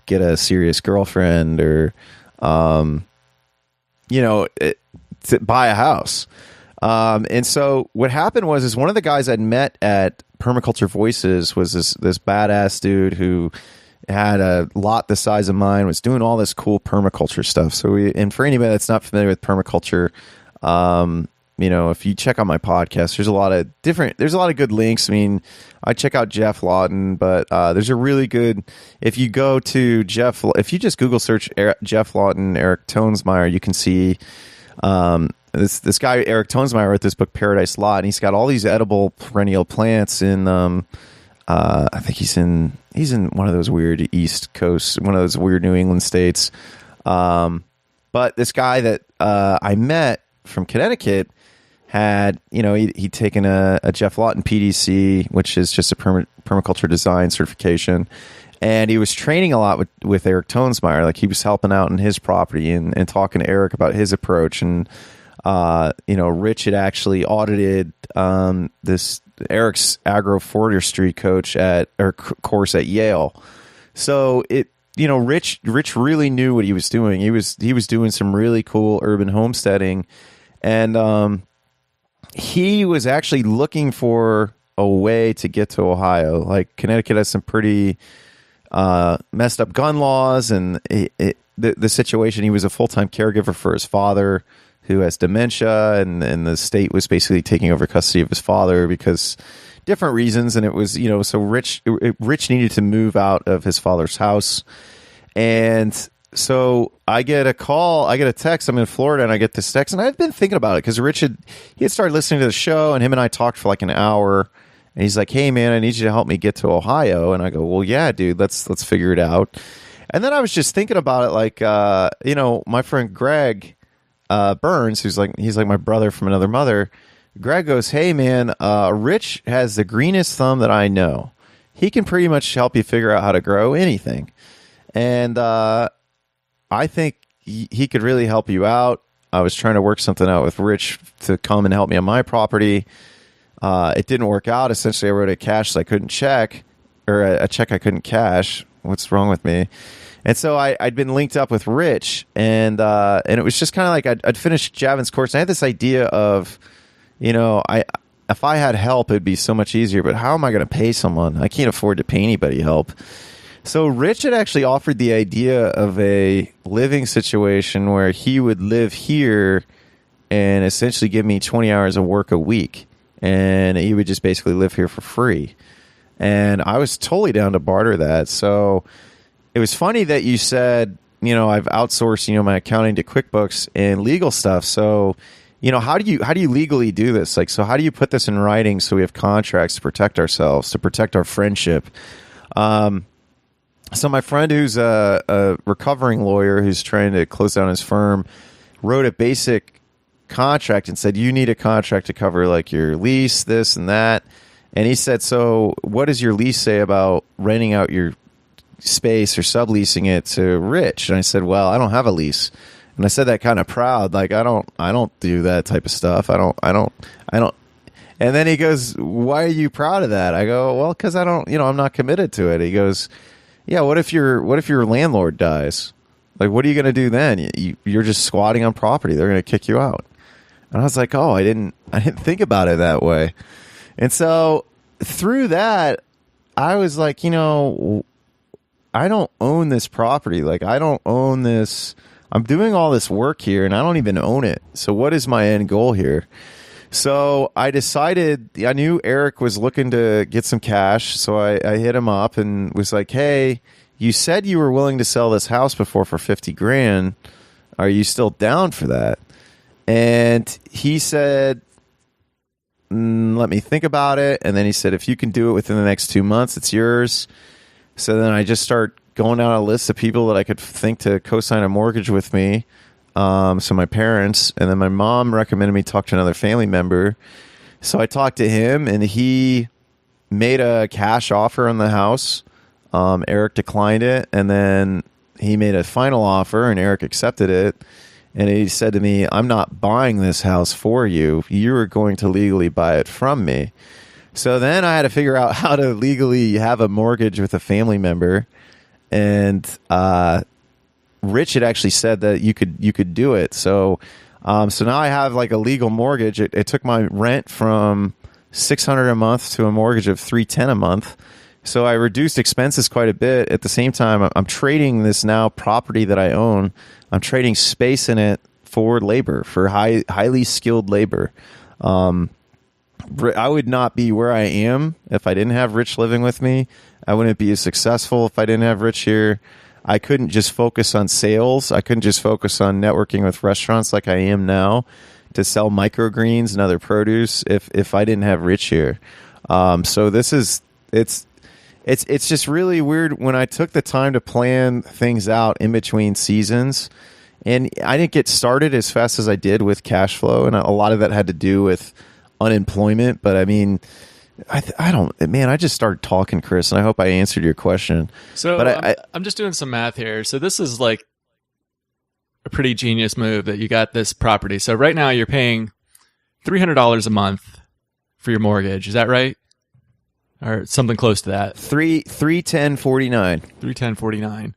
get a serious girlfriend or, to buy a house. And so what happened is one of the guys I'd met at Permaculture Voices was this badass dude who had a lot the size of mine, was doing all this cool permaculture stuff. So and for anybody that's not familiar with permaculture, if you check out my podcast, there's a lot of good links. I mean, I check out Jeff Lawton, but there's a really good, if you go to if you just Google search Jeff Lawton, Eric Tonesmeyer, you can see, this guy, Eric Tonesmeyer, wrote this book, Paradise Lot, and he's got all these edible perennial plants in, I think he's in one of those weird East Coast, one of those weird New England states. But this guy that I met from Connecticut had, he'd taken a Jeff Lawton PDC, which is just a permaculture design certification. And he was training a lot with Eric Tonesmeyer. Like he was helping out in his property and talking to Eric about his approach. And, Rich had actually audited this Eric's agroforestry course at Yale. So Rich really knew what he was doing. He was doing some really cool urban homesteading, and he was actually looking for a way to get to Ohio. Like Connecticut has some pretty messed up gun laws, and the situation. He was a full-time caregiver for his father, who has dementia, and the state was basically taking over custody of his father because different reasons. And it was, so Rich needed to move out of his father's house. And so I get a text. I'm in Florida, and I get this text, and I've been thinking about it because Rich had started listening to the show, and him and I talked for like an hour. And he's like, "Hey man, I need you to help me get to Ohio." And I go, "Well, yeah, dude, let's figure it out." And then I was just thinking about it, like, my friend Greg Burns, he's like my brother from another mother. Greg goes, "Hey man, Rich has the greenest thumb that I know. He can pretty much help you figure out how to grow anything. And I think he could really help you out." I was trying to work something out with Rich to come and help me on my property. It didn't work out. Essentially, I wrote a cash I couldn't check, or a check I couldn't cash. What's wrong with me? And so I'd been linked up with Rich, and it was just kind of like I'd finished Javin's course, and I had this idea of, if I had help, it'd be so much easier. But how am I going to pay someone? I can't afford to pay anybody help. So Rich had actually offered the idea of a living situation where he would live here and essentially give me 20 hours of work a week, and he would just basically live here for free. And I was totally down to barter that. So it was funny that you said, I've outsourced, my accounting to QuickBooks and legal stuff. So, how do you legally do this? Like, so how do you put this in writing so we have contracts to protect ourselves, to protect our friendship? So my friend, who's a recovering lawyer who's trying to close down his firm, wrote a basic contract and said, you need a contract to cover like your lease, this and that. And he said, so what does your lease say about renting out your space or subleasing it to Rich? And I said, well, I don't have a lease. And I said that kind of proud, like I don't do that type of stuff. I don't. And then he goes, why are you proud of that? I go, well, because I don't, I'm not committed to it. He goes, yeah, what if your landlord dies? Like, what are you going to do then? You're just squatting on property. They're going to kick you out. And I was like, oh, I didn't think about it that way. And so through that, I was like, I don't own this property. Like, I don't own this. I'm doing all this work here, and I don't even own it. So what is my end goal here? So I decided, I knew Eric was looking to get some cash. So I hit him up and was like, hey, you said you were willing to sell this house before for 50 grand. Are you still down for that? And he said, let me think about it. And then he said, if you can do it within the next 2 months, it's yours. So then I just start going down a list of people that I could think to co-sign a mortgage with me. So my parents, and then my mom recommended me talk to another family member. So I talked to him, and he made a cash offer on the house. Eric declined it, and then he made a final offer, and Eric accepted it. And he said to me, I'm not buying this house for you. You are going to legally buy it from me. So then I had to figure out how to legally have a mortgage with a family member. And Rich had actually said that you could do it. So now I have like a legal mortgage. It took my rent from $600 a month to a mortgage of $310 a month. So I reduced expenses quite a bit. At the same time, I'm trading this now property that I own. I'm trading space in it for labor, for highly skilled labor. I would not be where I am if I didn't have Rich living with me. I wouldn't be as successful if I didn't have Rich here. I couldn't just focus on sales. I couldn't just focus on networking with restaurants like I am now to sell microgreens and other produce if I didn't have Rich here. So it's just really weird when I took the time to plan things out in between seasons. And I didn't get started as fast as I did with cash flow. And a lot of that had to do with unemployment. But I mean, I just started talking, Chris, and I hope I answered your question. So I'm just doing some math here. So this is like a pretty genius move that you got this property. So right now you're paying $300 a month for your mortgage. Is that right? Or something close to that. $310.49. $310.49.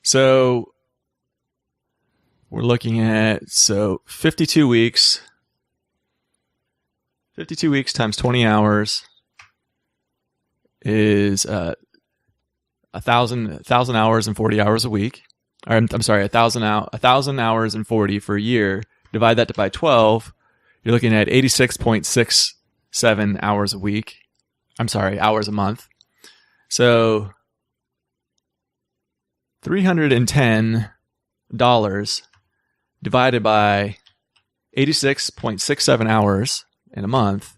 So we're looking at 52 weeks. 52 weeks times 20 hours is 1,000 hours and 40 hours a week. Or, I'm sorry, 1,000 hours and 40 for a year. Divide that by 12. You're looking at 86.67 hours a week. I'm sorry, hours a month. So $310 divided by 86.67 hours in a month.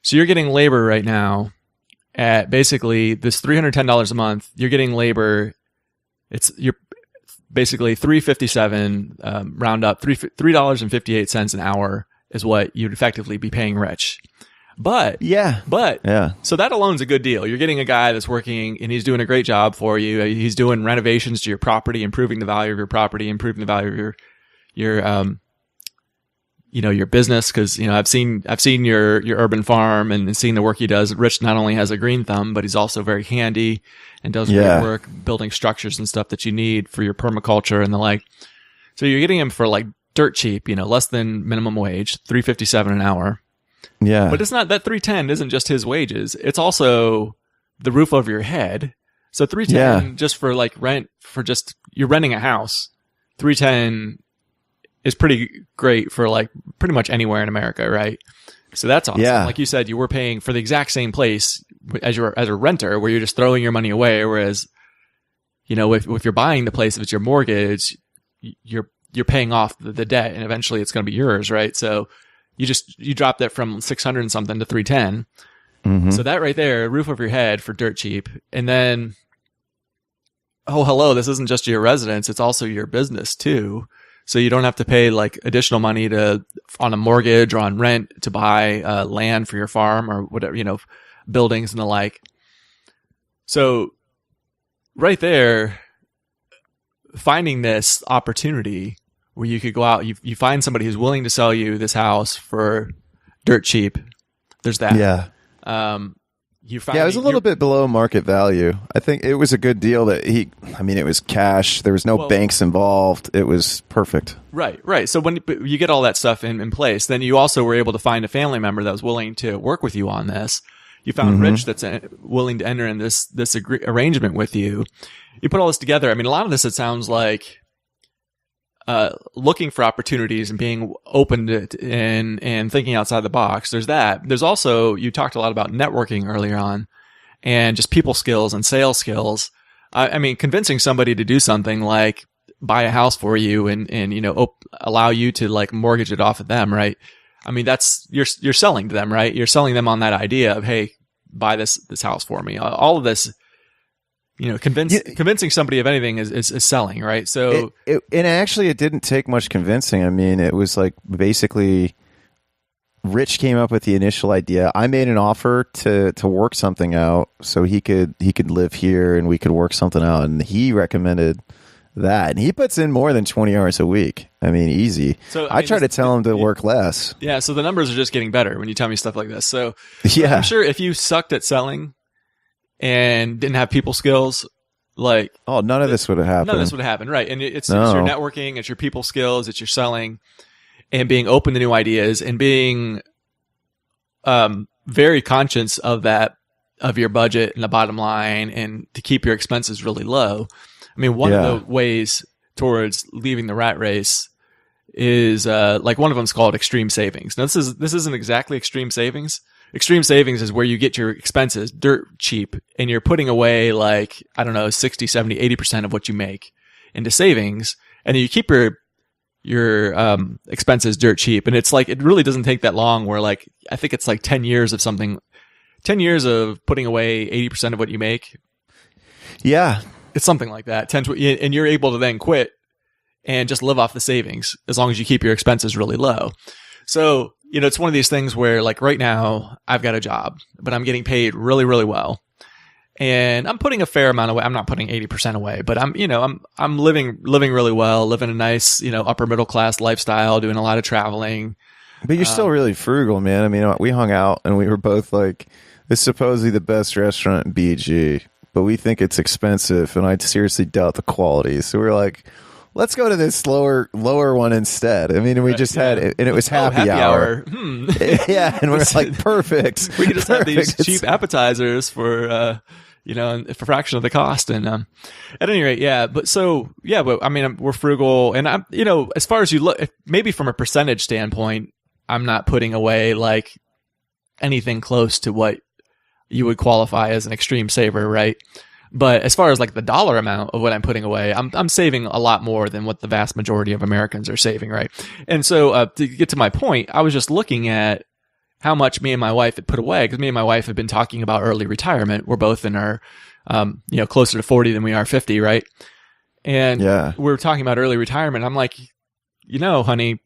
So you're getting labor right now at basically this $310 a month. You're getting labor. You're basically $357 round up $3.58 an hour is what you'd effectively be paying Rich. But so that alone's a good deal. You're getting a guy that's working and he's doing a great job for you. He's doing renovations to your property, improving the value of your property, improving the value of your business. Cause, I've seen your urban farm and seen the work he does. Rich not only has a green thumb, but he's also very handy and does great work building structures and stuff that you need for your permaculture and the like. So you're getting him for like dirt cheap, less than minimum wage, $357 an hour. Yeah. But it's not that 310 isn't just his wages. It's also the roof over your head. So 310 just for like rent for just you're renting a house. 310 is pretty great for like pretty much anywhere in America, right? So that's awesome. Yeah. Like you said, you were paying for the exact same place as a renter where you're just throwing your money away. Whereas, if you're buying the place, if it's your mortgage, you're paying off the debt and eventually it's going to be yours, right? So you drop that from 600 and something to 310. Mm-hmm. So that right there, roof over your head for dirt cheap. And then, oh, hello, this isn't just your residence. It's also your business too. So you don't have to pay like additional money on a mortgage or on rent to buy land for your farm or whatever, buildings and the like. So right there, finding this opportunity where you could go out, you find somebody who's willing to sell you this house for dirt cheap. There's that. Yeah. It was a little bit below market value. I think it was a good deal it was cash. There was no banks involved. It was perfect. Right. So when you get all that stuff in place, then you also were able to find a family member that was willing to work with you on this. You found Rich that's willing to enter in this arrangement with you. You put all this together. I mean, a lot of this, it sounds like looking for opportunities and being open to and thinking outside the box. There's that. There's also, you talked a lot about networking earlier on and just people skills and sales skills. I mean, convincing somebody to do something like buy a house for you and allow you to like mortgage it off of them, right? I mean, that's, you're selling to them, right? You're selling them on that idea of, hey, buy this house for me. All of this, convincing somebody of anything is selling, right? So it didn't take much convincing. I mean, it was like basically Rich came up with the initial idea. I made an offer to work something out so he could live here and we could work something out. And he recommended that. And he puts in more than 20 hours a week. I mean, easy. So I try to tell him to work less. Yeah. So the numbers are just getting better when you tell me stuff like this. So yeah, I'm sure if you sucked at selling and didn't have people skills, like, none of this would have happened. None of this would have happened. Right. And it's your networking, it's your people skills, it's your selling, and being open to new ideas and being very conscious of that, of your budget and the bottom line, and to keep your expenses really low. I mean, one of the ways towards leaving the rat race is like one of them is called extreme savings. Now, this isn't exactly extreme savings. Extreme savings is where you get your expenses dirt cheap and you're putting away like, I don't know, 60, 70, 80% of what you make into savings, and then you keep your expenses dirt cheap. And it's like, it really doesn't take that long, where like, I think it's like 10 years of putting away 80% of what you make. Yeah. It's something like that. And you're able to then quit and just live off the savings as long as you keep your expenses really low. So, it's one of these things where like right now I've got a job, but I'm getting paid really, really well. And I'm putting a fair amount away. I'm not putting 80% away, but I'm living really well, living a nice, upper middle class lifestyle, doing a lot of traveling. But you're still really frugal, man. I mean, we hung out and we were both like, this is supposedly the best restaurant in BG, but we think it's expensive, and I seriously doubt the quality. So we're like, let's go to this lower one instead. I mean, we just had it, and it was happy hour. Yeah, and we're like, perfect. We could just have these cheap appetizers for for a fraction of the cost. And at any rate, but I mean, we're frugal, and I'm, as far as you look, maybe from a percentage standpoint, I'm not putting away like anything close to what you would qualify as an extreme saver, right? But as far as like the dollar amount of what I'm putting away, I'm saving a lot more than what the vast majority of Americans are saving, right? And so to get to my point, I was just looking at how much me and my wife had put away, because me and my wife have been talking about early retirement. We're both in our, closer to 40 than we are 50, right? And we were talking about early retirement. I'm like, honey,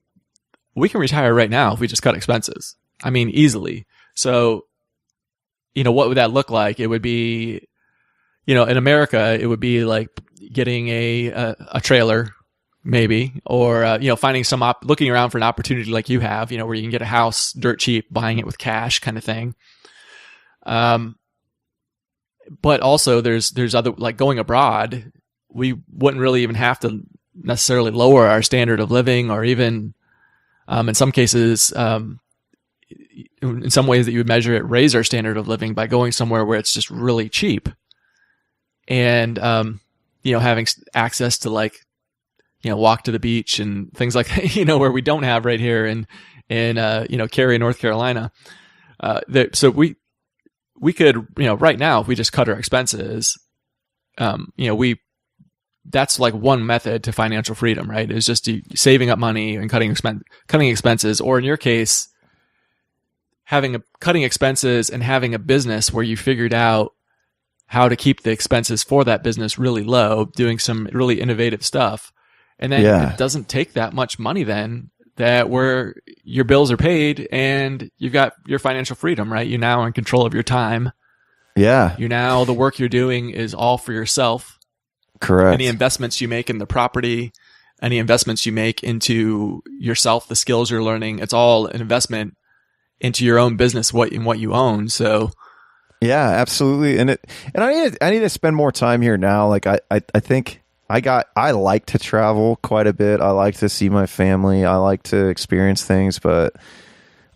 we can retire right now if we just cut expenses. I mean, easily. So, what would that look like? It would be, in America, it would be like getting a trailer, maybe, or finding looking around for an opportunity like you have, where you can get a house dirt cheap, buying it with cash, kind of thing. But also there's other, like going abroad, we wouldn't really even have to necessarily lower our standard of living, or even in some cases, in some ways that you would measure it, raise our standard of living by going somewhere where it's just really cheap. And, having access to like, walk to the beach and things like that, where we don't have right here in Cary, North Carolina. So we could, right now, if we just cut our expenses, that's like one method to financial freedom, right? Is just saving up money and cutting expenses, or in your case, cutting expenses and having a business where you figured out how to keep the expenses for that business really low, doing some really innovative stuff. And then it doesn't take that much money then, that where your bills are paid and you've got your financial freedom, right? You're now in control of your time. Yeah. The work you're doing is all for yourself. Correct. Any investments you make in the property, any investments you make into yourself, the skills you're learning, it's all an investment into your own business, what you own. So yeah, absolutely. And I need to spend more time here now. Like I think I like to travel quite a bit. I like to see my family. I like to experience things, but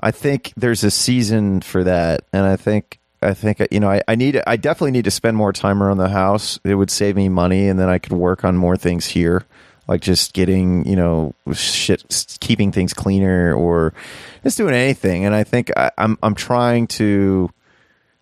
I think there's a season for that. And I think I definitely need to spend more time around the house. It would save me money, and then I could work on more things here, like just getting, keeping things cleaner, or just doing anything. And I think I'm trying to.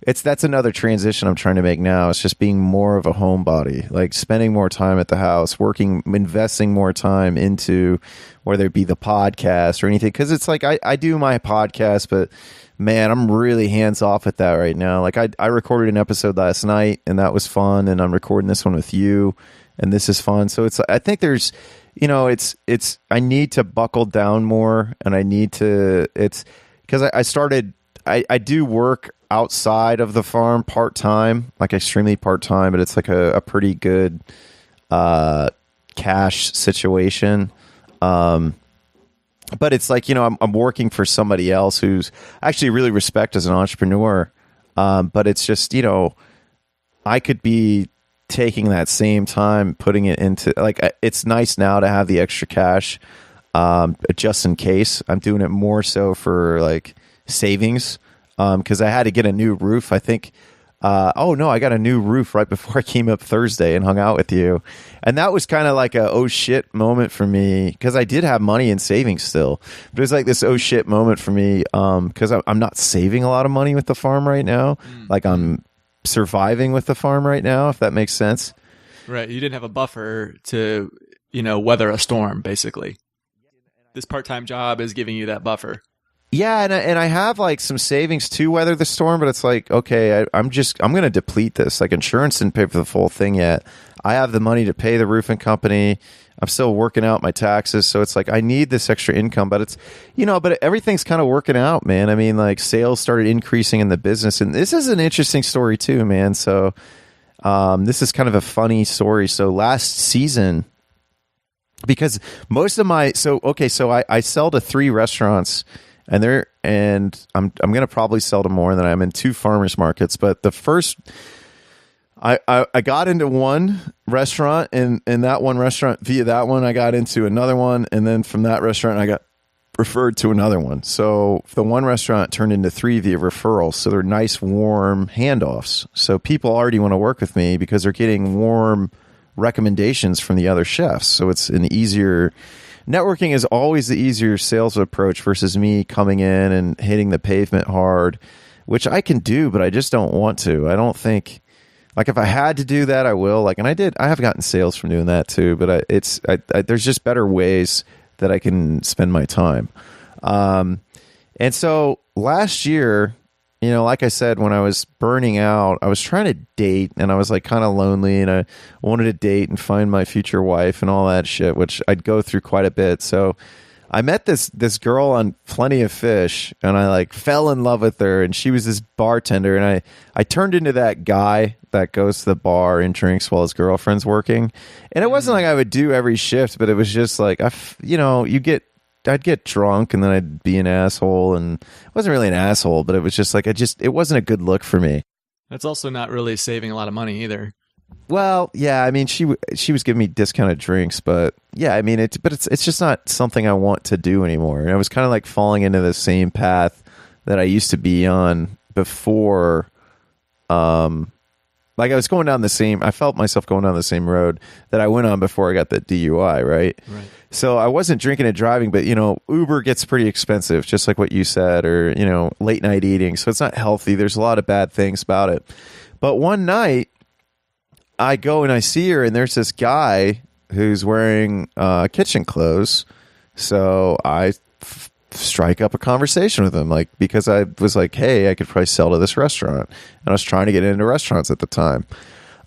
That's another transition I'm trying to make now. It's just being more of a homebody, like spending more time at the house, investing more time into whether it be the podcast or anything. Because it's like I do my podcast, but man, I'm really hands off at that right now. Like I recorded an episode last night, and that was fun, and I'm recording this one with you, and this is fun. So I think there's, I need to buckle down more, and I need to because I started, I do work outside of the farm part-time, like extremely part-time, but it's like a pretty good cash situation. But it's like, I'm working for somebody else who's I actually really respect as an entrepreneur. But it's just, I could be taking that same time, putting it into like, it's nice now to have the extra cash, just in case. I'm doing it more so for like savings. Cause I had to get a new roof. I think, oh no, I got a new roof right before I came up Thursday and hung out with you. And that was kind of like a oh shit moment for me, because I did have money in savings still, but it was like this oh shit moment for me, because I'm not saving a lot of money with the farm right now. Like I'm surviving with the farm right now, if that makes sense. Right. You didn't have a buffer to, weather a storm, basically. This part-time job is giving you that buffer. Yeah, and I have like some savings to weather the storm, but it's like, okay, I'm going to deplete this. Like insurance didn't pay for the full thing yet. I have the money to pay the roofing company. I'm still working out my taxes, so it's like I need this extra income. But it's, but everything's kind of working out, man. I mean, like sales started increasing in the business, and this is an interesting story too, man. So this is kind of a funny story. So last season, because most of my so I sell to 3 restaurants. And I'm going to probably sell to more than I'm in 2 farmers markets. But the first, I got into one restaurant, and that one restaurant, via that one, I got into another one. And then from that restaurant, I got referred to another one. So the one restaurant turned into 3 via referrals. So they're nice, warm handoffs. So people already want to work with me because they're getting warm recommendations from the other chefs. So it's an easier... Networking is always the easier sales approach versus me coming in and hitting the pavement hard, which I can do, but I just don't want to. I don't think, like if I had to do that, I will. Like, and I have gotten sales from doing that too, but there's just better ways that I can spend my time. And so last year, like I said, when I was burning out, I was trying to date, and I was like kind of lonely, and I wanted to date and find my future wife and all that shit, which I'd go through quite a bit. So I met this girl on Plenty of Fish, and I like fell in love with her, and she was this bartender, and I turned into that guy that goes to the bar and drinks while his girlfriend's working. And it wasn't like I would do every shift, but it was just like, I'd get drunk, and then I'd be an asshole, and I wasn't really an asshole, but it was just like, it wasn't a good look for me. That's also not really saving a lot of money either. Well, yeah, I mean, she was giving me discounted drinks, but yeah, I mean, it's just not something I want to do anymore. And I was kind of like falling into the same path that I used to be on before. Like I felt myself going down the same road that I went on before I got the DUI, right? Right. So I wasn't drinking and driving, but Uber gets pretty expensive, just like what you said, or late night eating. So it's not healthy. There's a lot of bad things about it. But one night I go and I see her, and there's this guy who's wearing kitchen clothes. So I strike up a conversation with him, like, because I was like, hey, I could probably sell to this restaurant, and I was trying to get into restaurants at the time.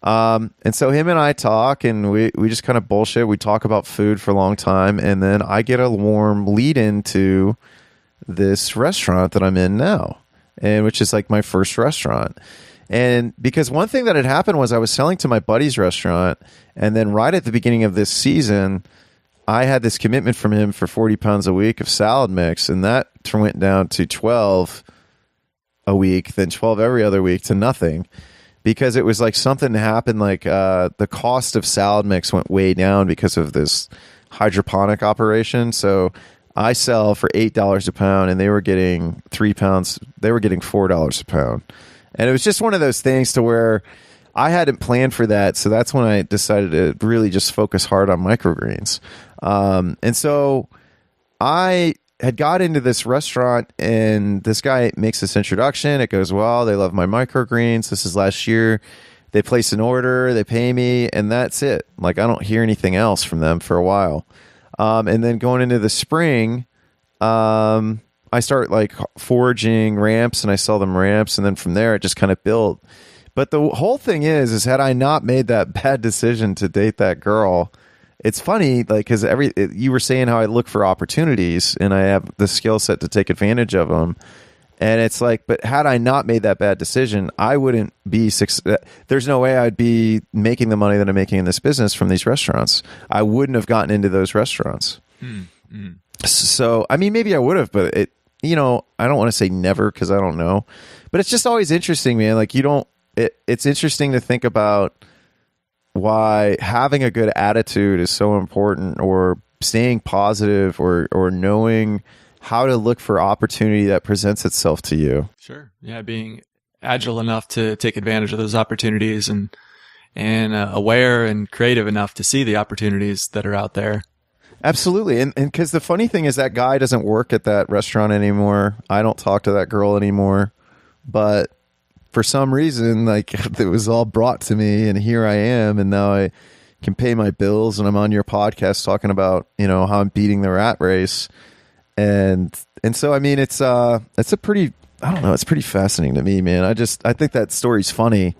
And so him and I talk, and we just kind of bullshit. We talk about food for a long time, and then I get a warm lead into this restaurant that I'm in now, and which is like my first restaurant. And because one thing that had happened was I was selling to my buddy's restaurant, and then right at the beginning of this season, I had this commitment from him for 40 pounds a week of salad mix, and that went down to 12 a week, then 12 every other week, to nothing, because it was like something happened, like the cost of salad mix went way down because of this hydroponic operation. So I sell for $8 a pound, and they were getting 3 pounds. They were getting $4 a pound. And it was just one of those things to where I hadn't planned for that. So that's when I decided to really just focus hard on microgreens. And so I had got into this restaurant, and this guy makes this introduction. It goes well. They love my microgreens. This is last year. They place an order, they pay me, and that's it. Like, I don't hear anything else from them for a while. And then going into the spring, I start like foraging ramps, and I sell them ramps. And then from there, it just kind of built. But the whole thing is had I not made that bad decision to date that girl, it's funny, like, because you were saying how I look for opportunities and I have the skill set to take advantage of them. And it's like, but had I not made that bad decision, I wouldn't be there's no way I'd be making the money that I'm making in this business from these restaurants. I wouldn't have gotten into those restaurants. So, I mean, maybe I would have, but I don't want to say never because I don't know. But it's just always interesting, man. Like, it's interesting to think about why having a good attitude is so important, or staying positive, or knowing how to look for opportunity that presents itself to you. Sure. Yeah. Being agile enough to take advantage of those opportunities, and aware and creative enough to see the opportunities that are out there. Absolutely. And because the funny thing is that guy doesn't work at that restaurant anymore. I don't talk to that girl anymore, but for some reason, like, it was all brought to me, and here I am, and now I can pay my bills, and I'm on your podcast talking about, how I'm beating the rat race. And so, I mean, it's a pretty, I don't know, it's pretty fascinating to me, man. I think that story's funny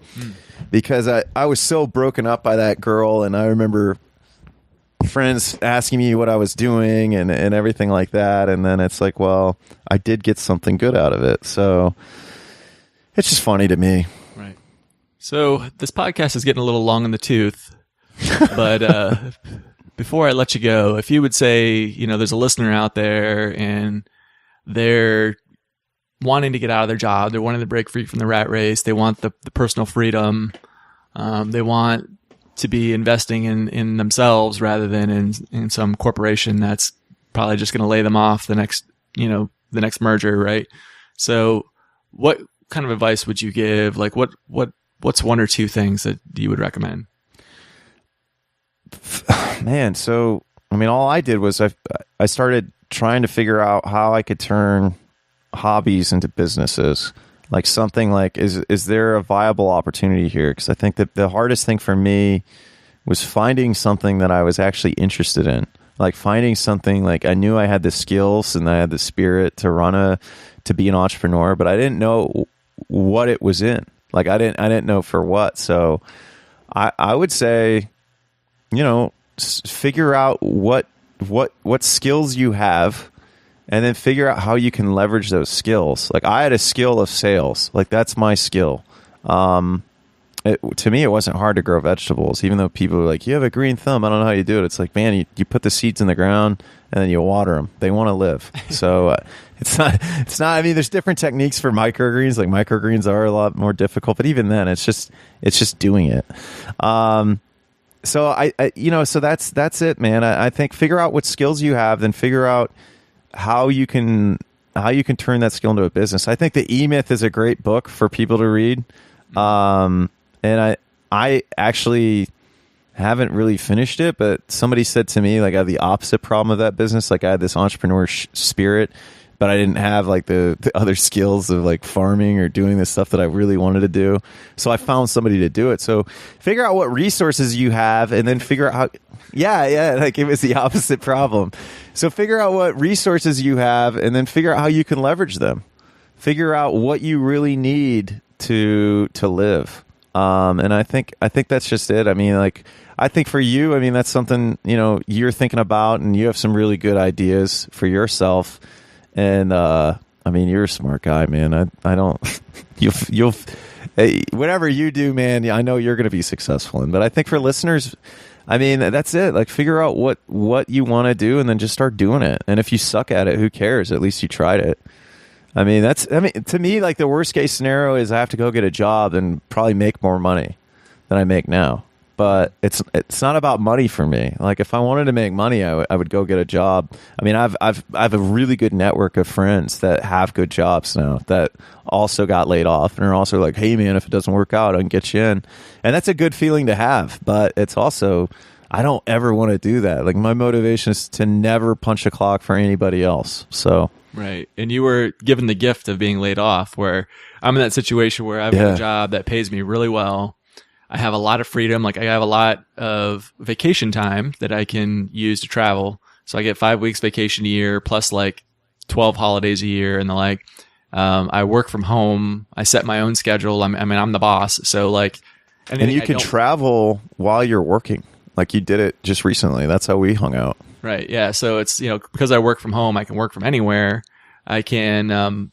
because I was so broken up by that girl, and I remember friends asking me what I was doing and everything like that. And then it's like, well, I did get something good out of it. So it's just funny to me. Right. So this podcast is getting a little long in the tooth, but, before I let you go, if you would say, there's a listener out there and they're wanting to get out of their job, they're wanting to break free from the rat race, they want the personal freedom, they want to be investing in themselves rather than in some corporation that's probably just going to lay them off the next merger, right? So what kind of advice would you give? Like what's one or two things that you would recommend? Man, so I mean, all I did was I started trying to figure out how I could turn hobbies into businesses. Like something like, is there a viable opportunity here? Because I think that the hardest thing for me was finding something that I was actually interested in. Like finding something, like I knew I had the skills and I had the spirit to be an entrepreneur, but I didn't know what it was in. Like I didn't know for what. So I would say, figure out what skills you have, and then figure out how you can leverage those skills. Like I had a skill of sales. Like that's my skill. To me, it wasn't hard to grow vegetables, even though people were like, you have a green thumb. I don't know how you do it. It's like, man, you put the seeds in the ground and then you water them. They want to live. So it's not, I mean, there's different techniques for microgreens. Like microgreens are a lot more difficult, but even then it's just doing it. So so that's it, man. I think figure out what skills you have, then figure out how you can turn that skill into a business. I think the E-Myth is a great book for people to read. And I actually haven't really finished it, but somebody said to me, like, I have the opposite problem of that business. Like I had this entrepreneur spirit, but I didn't have like the other skills of like farming or doing the stuff that I really wanted to do. So I found somebody to do it. So figure out what resources you have, and then figure out how, like it was the opposite problem. So figure out what resources you have, and then figure out how you can leverage them. Figure out what you really need to live. And I think that's just it. I mean, like, I think for you, I mean, that's something, you're thinking about, and you have some really good ideas for yourself. And, I mean, you're a smart guy, man. I don't, you'll, hey, whatever you do, man, I know you're going to be successful in, but I think for listeners, I mean, that's it. Like figure out what you want to do, and then just start doing it. And if you suck at it, who cares? At least you tried it. I mean, to me, like the worst case scenario is I have to go get a job and probably make more money than I make now. But it's not about money for me. Like if I wanted to make money, I would go get a job. I mean, I have a really good network of friends that have good jobs now that also got laid off and are also like, hey man, if it doesn't work out, I can get you in. And that's a good feeling to have. But it's also, I don't ever want to do that. Like my motivation is to never punch a clock for anybody else. So. Right. And you were given the gift of being laid off, where I'm in that situation where I've got a job that pays me really well. I have a lot of freedom. Like I have a lot of vacation time that I can use to travel. So I get 5 weeks vacation a year plus like 12 holidays a year. And I work from home. I set my own schedule. I'm the boss. So like, and you can travel while you're working. Like you did it just recently. That's how we hung out. Right. Yeah. So it's, because I work from home, I can work from anywhere. I can,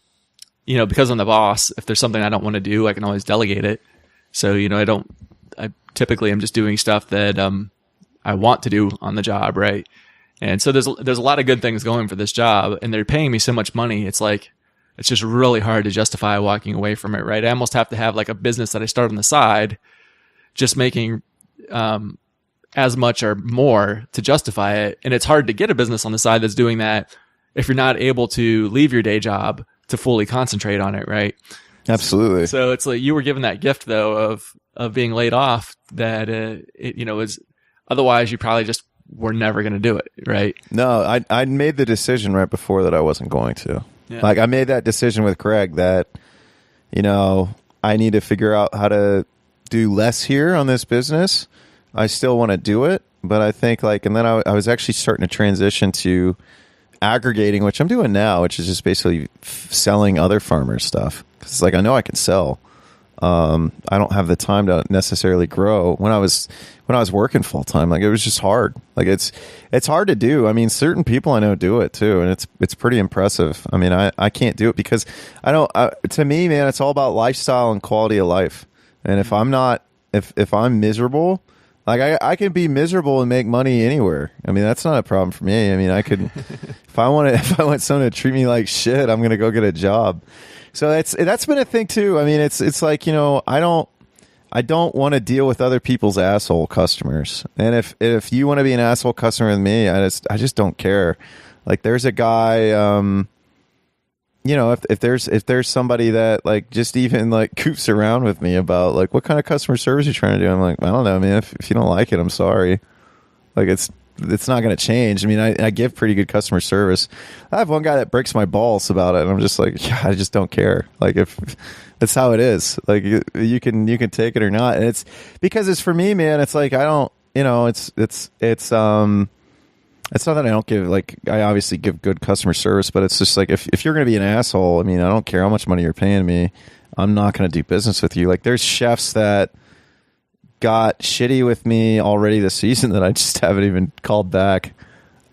because I'm the boss, if there's something I don't want to do, I can always delegate it. So, I typically am just doing stuff that, I want to do on the job. Right. And so there's a lot of good things going for this job, and they're paying me so much money. It's like, it's just really hard to justify walking away from it. Right. I almost have to have like a business that I start on the side, just making, as much or more to justify it. And it's hard to get a business on the side that's doing that if you're not able to leave your day job to fully concentrate on it, right? Absolutely. So it's like you were given that gift though of being laid off that is otherwise you probably just were never going to do it, right? No, I made the decision right before that I wasn't going to. Yeah. Like I made that decision with Craig that I need to figure out how to do less here on this business. I still want to do it, but I think and then I was actually starting to transition to aggregating, which I'm doing now, which is just basically selling other farmers stuff. Because I know I can sell. I don't have the time to necessarily grow. When I was working full time, it was just hard. It's hard to do. I mean, certain people I know do it too, and it's pretty impressive. I mean, I can't do it because I don't. To me, man, it's all about lifestyle and quality of life. And if I'm not, if I'm miserable. I can be miserable and make money anywhere. I mean, that's not a problem for me. I mean, I could, if I want someone to treat me like shit, I'm going to go get a job. So that's been a thing too. I mean, it's like, I don't want to deal with other people's asshole customers. And if you want to be an asshole customer with me, I just don't care. Like there's a guy, if there's somebody that just even goofs around with me about what kind of customer service you're trying to do, I'm like, I don't know, man. If you don't like it, I'm sorry. It's not going to change. I mean, I give pretty good customer service. I have one guy that breaks my balls about it, and I'm just like, yeah, I just don't care. If that's how it is, you can take it or not. And it's because it's for me, man. It's I don't, it's not that I don't give, I obviously give good customer service, but it's just if you're going to be an asshole, I mean, I don't care how much money you're paying me. I'm not going to do business with you. There's chefs that got shitty with me already this season that I just haven't even called back.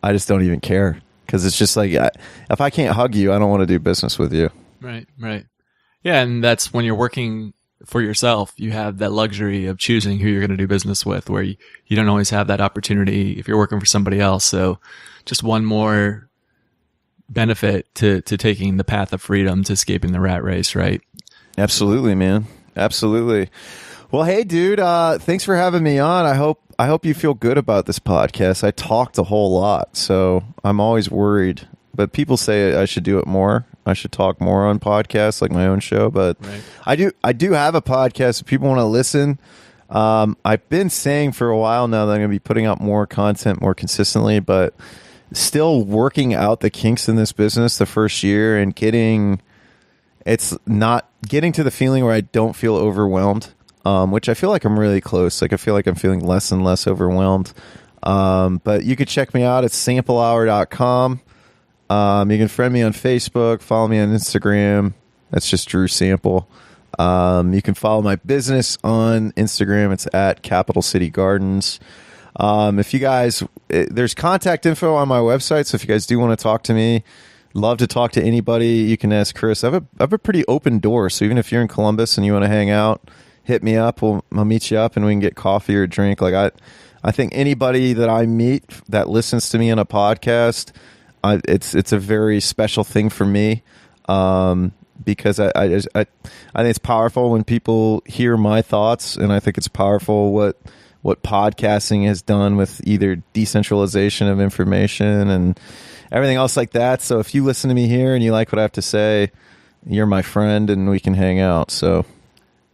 I just don't even care because it's just if I can't hug you, I don't want to do business with you. Right, right. Yeah, and that's when you're working for yourself, you have that luxury of choosing who you're going to do business with, where you don't always have that opportunity if you're working for somebody else. So just one more benefit to taking the path of freedom, to escaping the rat race, right? Absolutely, man. Absolutely. Well, hey, dude, thanks for having me on. I hope you feel good about this podcast. I talked a whole lot, so I'm always worried. But people say I should do it more. I should talk more on podcasts like my own show. But right. I do have a podcast if people want to listen. I've been saying for a while now that I'm going to be putting out more content more consistently, but still working out the kinks in this business the first year and getting to the feeling where I don't feel overwhelmed, which I feel like I'm really close. I feel like I'm feeling less and less overwhelmed. But you could check me out at samplehour.com. You can friend me on Facebook, follow me on Instagram. That's just Drew Sample. You can follow my business on Instagram. It's at Capital City Gardens. If you guys, there's contact info on my website. So if you guys do want to talk to me, love to talk to anybody. You can ask Chris. I have a pretty open door. So even if you're in Columbus and you want to hang out, hit me up. I'll meet you up and we can get coffee or a drink. I think anybody that I meet that listens to me on a podcast, it's a very special thing for me, because I think it's powerful when people hear my thoughts, and I think it's powerful what podcasting has done with either decentralization of information and everything else like that. So if you listen to me here and you like what I have to say, you're my friend and we can hang out. So.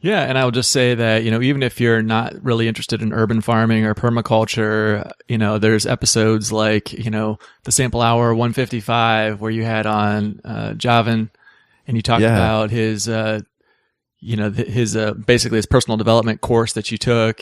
Yeah, and I would just say that, even if you're not really interested in urban farming or permaculture, there's episodes like, the Sample Hour 155 where you had on Javan, and you talked about his, basically his personal development course that you took,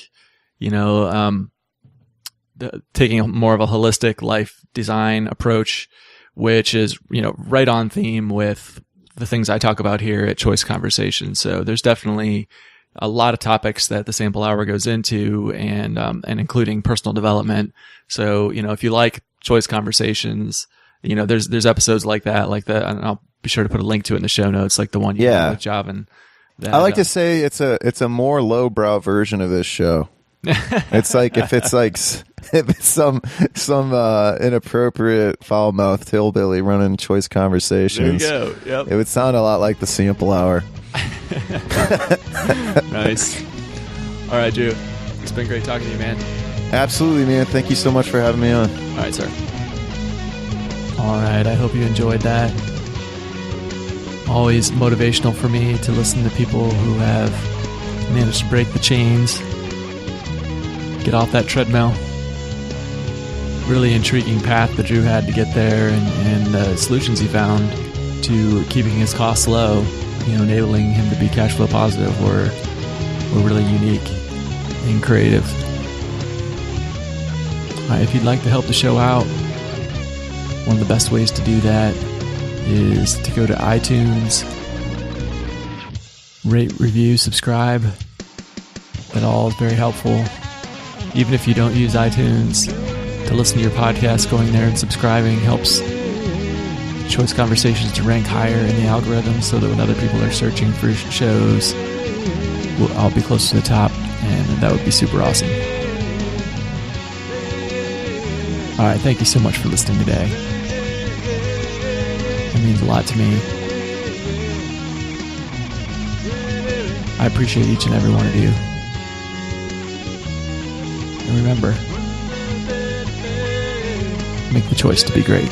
taking more of a holistic life design approach, which is, right on theme with the things I talk about here at Choice Conversations. So there's definitely, a lot of topics that the sample hour goes into, and including personal development. So, if you like choice conversations, there's episodes like that, and I'll be sure to put a link to it in the show notes, like the one you had with Javin. I like to say it's a more lowbrow version of this show. It's like if it's some inappropriate foul-mouthed hillbilly running choice conversations. There you go. Yep. It would sound a lot like the sample hour. Nice. All right, Drew. It's been great talking to you, man. Absolutely, man. Thank you so much for having me on. All right, sir. All right. I hope you enjoyed that. Always motivational for me to listen to people who have managed to break the chains, get off that treadmill. Really intriguing path that Drew had to get there, and the solutions he found to keeping his costs low, enabling him to be cash flow positive were really unique and creative. If you'd like to help the show out, one of the best ways to do that is to go to iTunes, rate, review, subscribe. That all is very helpful. Even if you don't use iTunes, to listen to your podcast, going there and subscribing helps Choice Conversations to rank higher in the algorithm, so that when other people are searching for shows, I'll be close to the top, and that would be super awesome. All right, thank you so much for listening today. It means a lot to me. I appreciate each and every one of you. And remember, make the choice to be great.